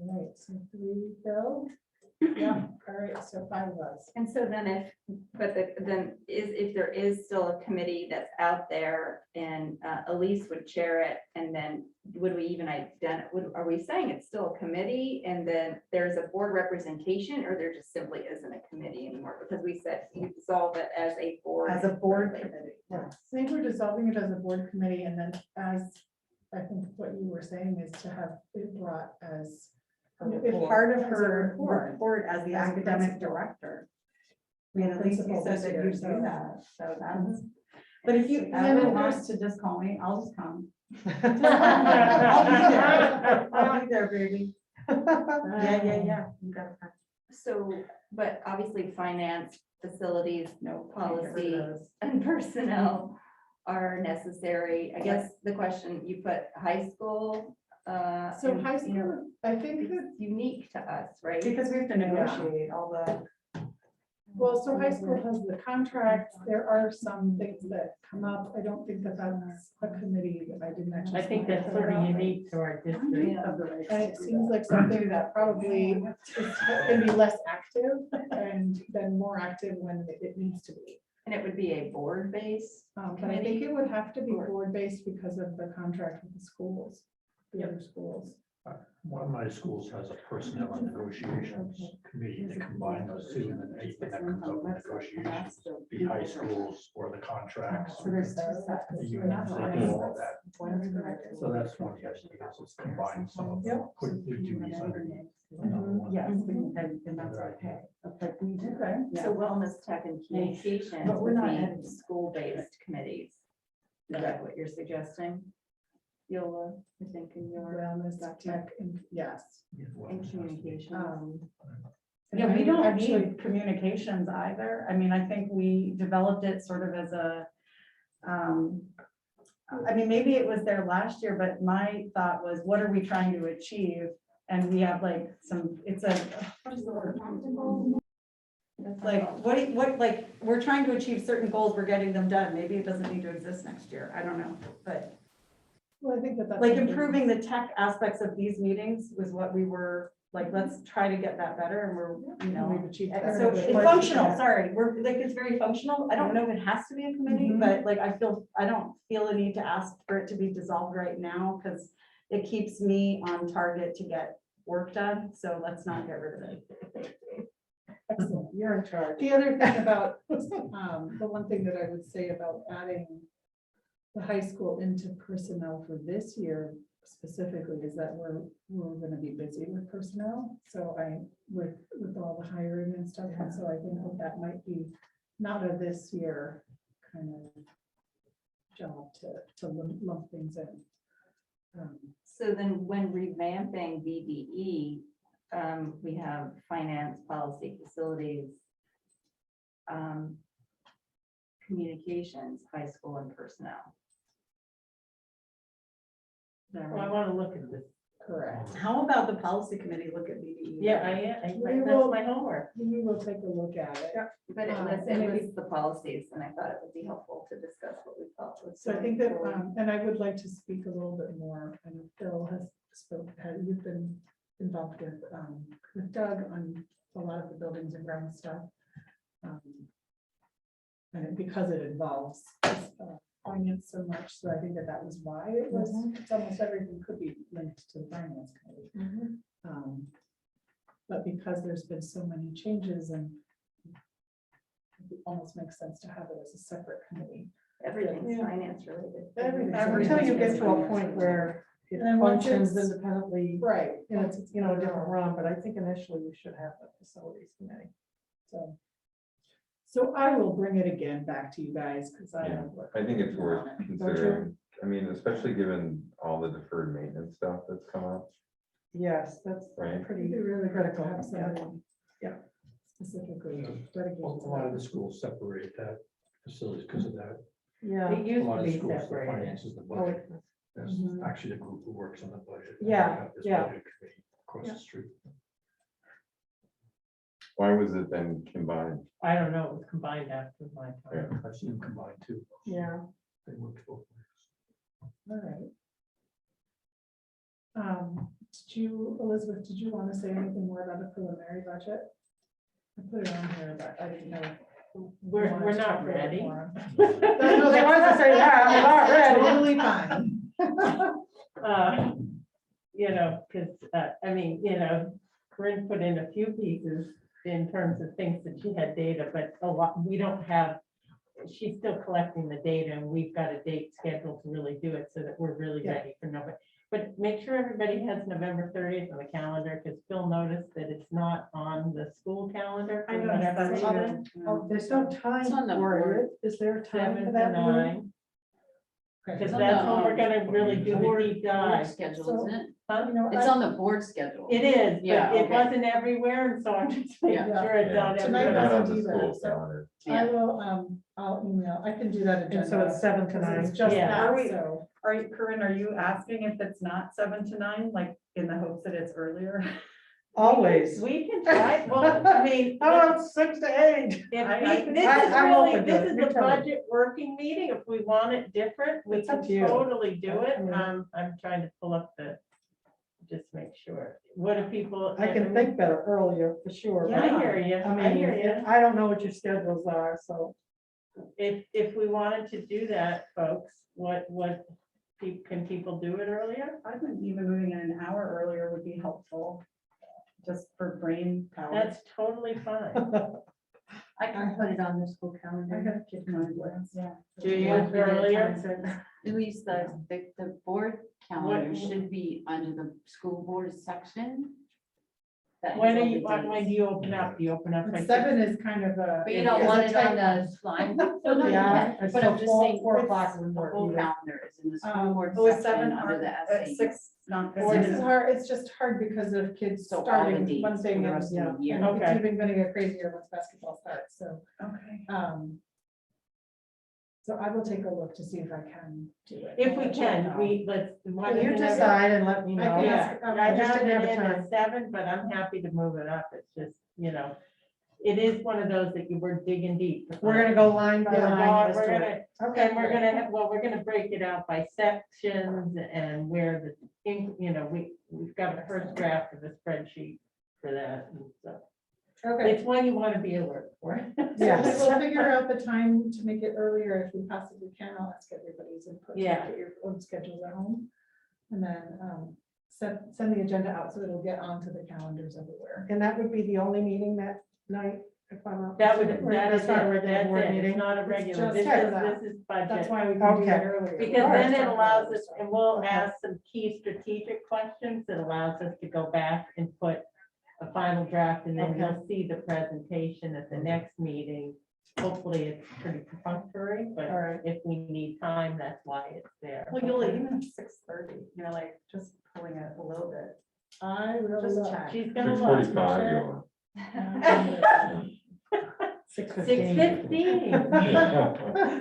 All right, so 3, Bill. Yeah, all right, so 5 of us. And so then if there is still a committee that's out there and Elise would chair it, and then would we even are we saying it's still a committee and then there's a board representation, or there just simply isn't a committee anymore? Because we said you dissolve it as a board. As a board committee. I think we're dissolving it as a board committee, and then as, I think what you were saying is to have it brought as. If part of As a her report. report as the As a academic principal. director. I mean, at least you Principal said this that year, you do so- that, so that's. But if you, And ever then wants to just call me, I'll just come. I'll be there, I'll be there, baby. Yeah, you got that. So, but obviously finance, facilities, No policy, and personnel are necessary. I guess the question you put high school. So and, high you know, school, I think that, it's unique to us, right? Because we have to negotiate all the. well, so high school has the contract, there are some things that come up, I don't think that that's a committee, I didn't actually. I think that's sort of unique to our district. And it seems like something that probably can be less active and then more active when it needs to be. And it would be a board base. But I think it would have to be board-based because of the contract with the schools, the other schools. One of my schools has a personnel and negotiations committee that combine those two, and then anything that comes up in negotiations, be high schools or the contracts. So there's 2 sets. The unions, they do all of that. So that's one of the ideas, is combine some of them, put the duties underneath. another one. Yes, and that's okay. But we do, So wellness, tech, and communications But we're would not be editing. school-based committees. Is that what you're suggesting? Yola, I think in your, Wellness, tech, and yes. and communication. Yeah, we I don't actually- need communications either. I mean, I think we developed it sort of as a, I mean, maybe it was there last year, but my thought was, what are we trying to achieve? And we have like some, it's a, what is the word? Like, like, we're trying to achieve certain goals, we're getting them done. Maybe it doesn't need to exist next year. I don't know, but Well, I think that that's. like something- improving the tech aspects of these meetings was what we were, like, let's try to get that better, and we're, you know. We've achieved that. So it's functional, sorry, we're, like, it's very functional. I don't know if it has to be a committee, Mhm. but like, I don't feel a need to ask for it to be dissolved right now, because it keeps me on target to get work done, so let's not get rid of it. Excellent, you're in charge. The other thing about, the one thing that I would say about adding the high school into personnel for this year specifically is that we're gonna be busy with personnel. So with all the hiring and stuff, and so I think that might be not a this year kind of job to lump things in. So then when revamping VDE, we have finance, policy, facilities, communications, high school, and personnel. Is that Well, I right? want to look at this Correct. How about the policy committee look at BDE? Yeah, We that's will- my homework. We will take a look at it. But it was the policies, and I thought it would be helpful to discuss what we felt was. So I think that, and I would like to speak a little bit more, and Phil has you've been involved with Doug on a lot of the buildings and ground stuff. And because it involves finance so much, so I think that that was why it was, it's almost everything could be linked to the finance committee. But because there's been so many changes and it almost makes sense to have it as a separate committee. Everything's finance related. Everything. Until you get to a point where it And then once functions it's- independently, Right. and it's, you know, a different run, but I think initially we should have the facilities committee. So I will bring it again back to you guys, because I Yeah, have. work I think it's on worth it. considering. I mean, especially given all the deferred maintenance stuff that's come up. Yes, that's Right. pretty It'd be really critical. critical to have Yeah. somebody, yeah, specifically dedicated A to lot of the that. schools separate that facilities because of that. Yeah, It A used lot to of be schools, the separated. finances, the budget. There's actually the group who works on the budget. and they Yeah, have this yeah. budget committee Across the street. Why was it then combined? I don't know, it was combined after my Yeah. time. I've seen them combined too. yeah. They work both ways. All right. Did you, Elizabeth, did you want to say anything more about the preliminary budget? I put it on here, but I didn't know. if you We're wanted to not talk about it ready. more. No, they wanted to say that, I'm not ready. Totally fine. You know, because, I mean, you know, Corinne put in a few pieces in terms of things that she had data, but a lot, we don't have, she's still collecting the data, and we've got a date scheduled to really do it so that we're really Yeah. ready for November. But make sure everybody has November 30th on the calendar, because Phil noticed that it's not on the school calendar. I for noticed whatever that reason. too. Oh, there's no time It's on the for board. it. Is there time 7 for to that? meeting? 9, Okay. because on that's the, when we're gonna really do the deep Board dive. schedule, isn't it? Huh? You know, It's I- on the board schedule. It is, Yeah, but it okay. wasn't everywhere, and so I'm just making Yeah. sure it's Yeah. on Tonight They're everywhere. not on doesn't the do that, school so- calendar. I will, I'll email, I can do that agenda. And so it's 7 to because 9. It's just Yeah. that, Are we- so. Are you, Corinne, are you asking if it's not 7 to 9, like in the hopes that it's earlier? Always. We can try, well, I mean, Oh, it's 6 to 8. if we, I'm this is open really, to this it. is You a tell me. budget working meeting. If we want it different, we It's up can to you. totally do it. I mean- I'm trying to pull up just make sure. What do people? I can think better earlier, for sure. Yeah, I but, hear you. I I mean, hear you. I don't know what your schedules are, so. If we wanted to do that, folks, can people do it earlier? I think even moving it an hour earlier would be helpful, just for brain power. That's totally fine. I can put it on the school I calendar. have to conflicts, yeah. Do you earlier? Louise, the board calendar What- should be under the school board section. that has When all are the you, when dates. do you open up? Do you open up? But like 7 is kind of a. But you It don't is want a it on tight the one. slide. No, no, you Yeah, can, but I'm just saying. 4 it's- o'clock would The work. whole either. calendar is in the school board Oh, it's 7 section under the at SAU. 6, not. Or This does- is hard, it's just hard because of kids So all the starting dates one for thing the and, rest of yeah, the year. and it's Okay. even gonna get crazier once basketball starts, so. Okay. So I will take a look to see if I can do it. If I'll we let you can, know. You decide and let me I know. can Yeah, ask, I just have didn't it have in time. at 7, but I'm happy to move it up. It's just, you know, it is one of those that you were digging deep. to We're find. gonna go line by We're line. going- as we're to gonna, it. and we're gonna have, well, we're gonna break it out by sections and where you know, we've got her draft of a spreadsheet for that. And so Okay. it's one you want to be alert for. Yes. We'll figure out the time to make it earlier if we possibly can. I'll ask everybody's input. Yeah. Get your own schedules at home. And then send the agenda out so it'll get onto the calendars everywhere. And that would be the only meeting that night, if I'm not. That would, mistaken, or that is that's not a it, regular that's board it. It's meeting. not a It's regular, just this for is, that. this is That's budget. why we can do Okay. it earlier. Because All then right. it allows us, and we'll Okay. ask some key strategic questions that allows us to go back and put a final draft, and then Okay. you'll see the presentation at the next meeting. Hopefully, it's pretty perfunctory, but All right. if we need time, that's why it's there. Well, you'll even at 6:30, like just pulling it a little bit. I will Just look. check. She's gonna look. 6:45, you want. 6:15.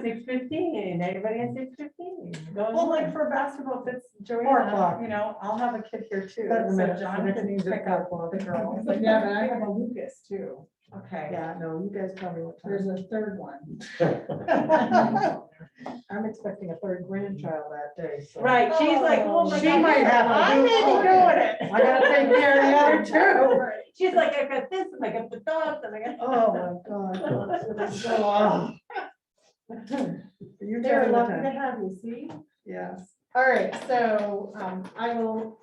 6:15, everybody at 6:15. Well, like for basketball, if it's 4 Joanna, o'clock. you know, I'll have a kid here too. Doesn't So matter. John Next can meeting's at pick up 4 the girls. Yeah, but I have a Lucas too. Okay. Yeah, no, you guys tell me what There's time. a third one. I'm expecting a third grandchild that day, so. Right, she's like, oh my She God. might have to I'm do into all doing it. I gotta take care of the other two. She's like, I got this, and I got the dogs, and I got. Oh, my God. So, you tell They're me what lucky to time. have you, see? Yes. All right, so I will,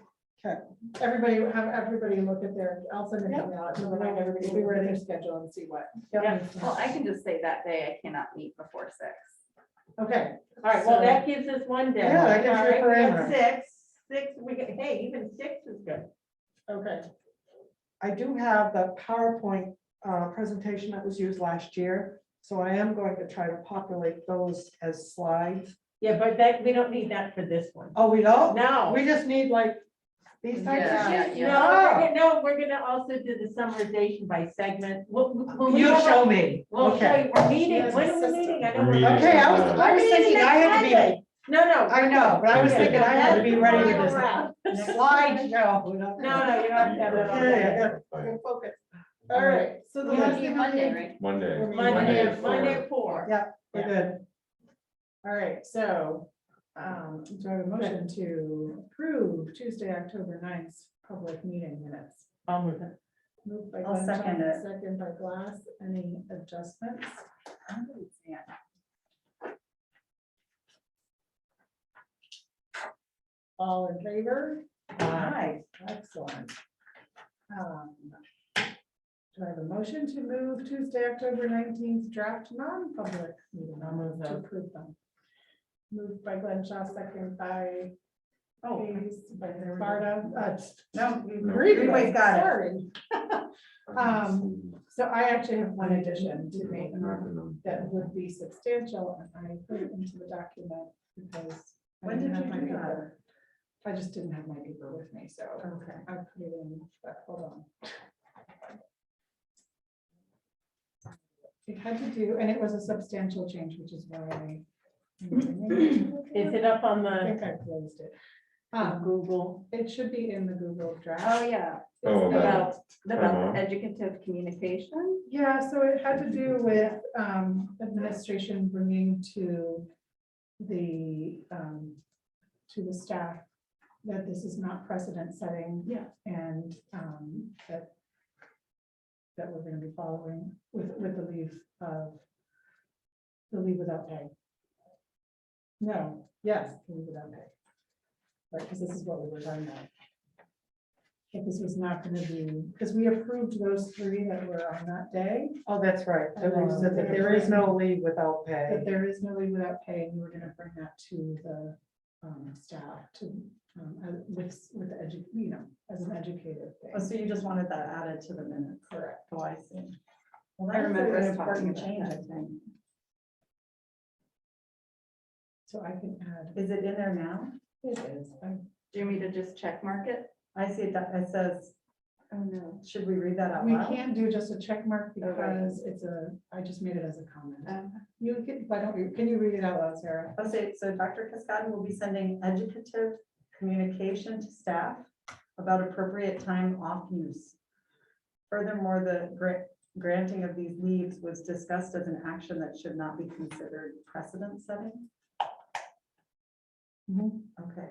everybody, have everybody look at their, I'll send an email out to remind everybody to be ready their schedule and see what. Yeah. Well, I can just say that day I cannot meet before 6. Okay, All right, well, So- that gives us one day. Yeah, that gives you a All right, we got parameter. 6, we got, hey, even 6 is good. okay. I do have the PowerPoint presentation that was used last year, so I am going to try to populate those as slides. Yeah, but that, we don't need that for this one. Oh, we don't? No. We just need like these types of Yeah, sheets? yeah. No, we're gonna also do the summarization by segment. You show me. We'll show Okay. you, we're meeting, Yes, when are we assistant. meeting? I We're know. we're- meeting. Okay, I was thinking I had to be, No, no. I know, but I was thinking I had to be ready with this No, slideshow. no, you don't have to have it all Okay, I day. gotta focus. All right, so the You last must be thing Monday, right? Monday. Monday, at Monday 4. at 4. Yeah, we're good. All right, so, do I have a motion to approve Tuesday, October 9th, public meeting minutes? I'll move it. Moved by I'll Glenn, second it. second by Glass. Any adjustments? All in favor? Hi. Excellent. Do I have a motion to move Tuesday, October 19th draft non-public meeting? I'll move To that. approve them. Moved by Glenn Shaw, second by Oh, Hayes, by there we go. Sparta. no, Freeway got it. Sorry. So I actually have one addition to make that would be substantial, and I put it into the document because. I When didn't did have you my do that? paper. I just didn't have my paper with me, so Okay. I put it in, but hold on. It had to do, and it was a substantial change, which is why I. Is it up on I the think I closed it. Google? It should be in the Google Draft. Oh, yeah. Oh, About, Uh-huh. educative communication. Yeah, so it had to do with administration bringing to the staff that this is not precedent setting. Yeah. And that we're gonna be following with the leave without pay. No, yes, the leave without pay. Right, because this is what we were talking about. But this was not gonna be, because we approved those 3 that were on that day. Oh, that's right. That there is no leave without That pay. there is no leave without pay, and you were gonna bring that to the staff to, with the as an educated Oh, thing. so you just wanted that added to the minutes? Correct. Oh, I see. Well, I that's remember an us talking important about change, I that. think. So I can add, Is it in there now? it is, Do you want me to just check mark it? I see it, it says, Oh, no. should we read that out we loud? can't do just a check mark Okay. because I just made it as a comment. Um, You can, why don't you, can you read it out loud, Sarah? I'll say, so Dr. Cascadi will be sending educative communication to staff about appropriate time off use. Furthermore, the granting of these leaves was discussed as an action that should not be considered precedent setting. Okay,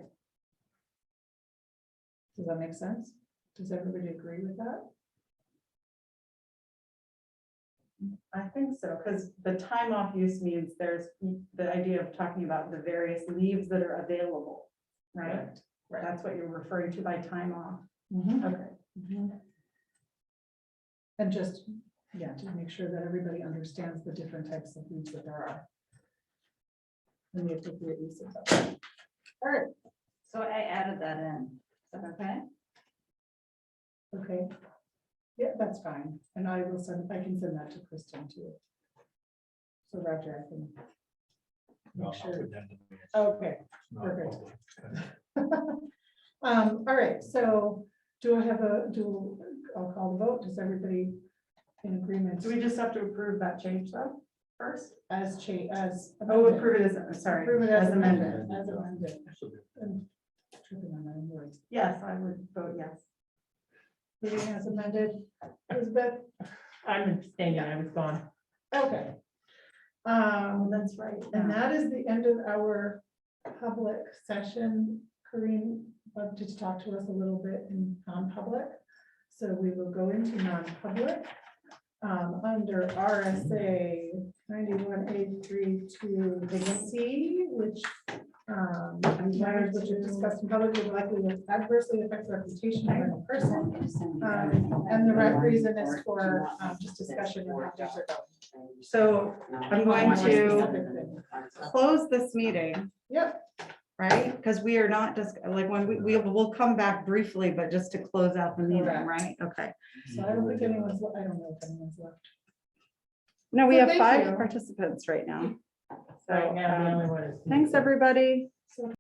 Does that make sense? Does everybody agree with that? I think so, because the time off use means there's the idea of talking about the various leaves that are available, right? Right. That's what you're referring to by time off. Okay. And just, yeah, to make sure that everybody understands the different types of leaves that there are. And the appropriate use of them. All right, So I added that in. Is that okay? okay. Yeah, that's fine. And I can send that to Kristen too. So Roger, I can. Make sure. Okay, perfect. All right, so do I have I'll call the vote. Does everybody in agreement Do we just have to approve that change though, first? as as. Oh, amended. approve it as, sorry, Approve it as amended. As amended. So I'm tripping on my own words. Yes, I would vote yes. Meeting as amended. Elizabeth? I'm abstaining, I was gone. Okay. That's right. And that is the end of our public session. Corinne wanted to talk to us a little bit in non-public. So we will go into non-public under RSA 91A32C, which matters which are discussed in public will likely adversely affect the reputation of any person. And the right reason is for just discussion of how things are going. So I'm going to close this meeting, Yep. right? Because we are not just, like, when we will come back briefly, but just to close out the meeting, Correct. right? Okay. So I don't think anyone's, I don't know if anyone's left. No, we So have thank 5 you. participants right now. So, Right now, the only one is. thanks, everybody.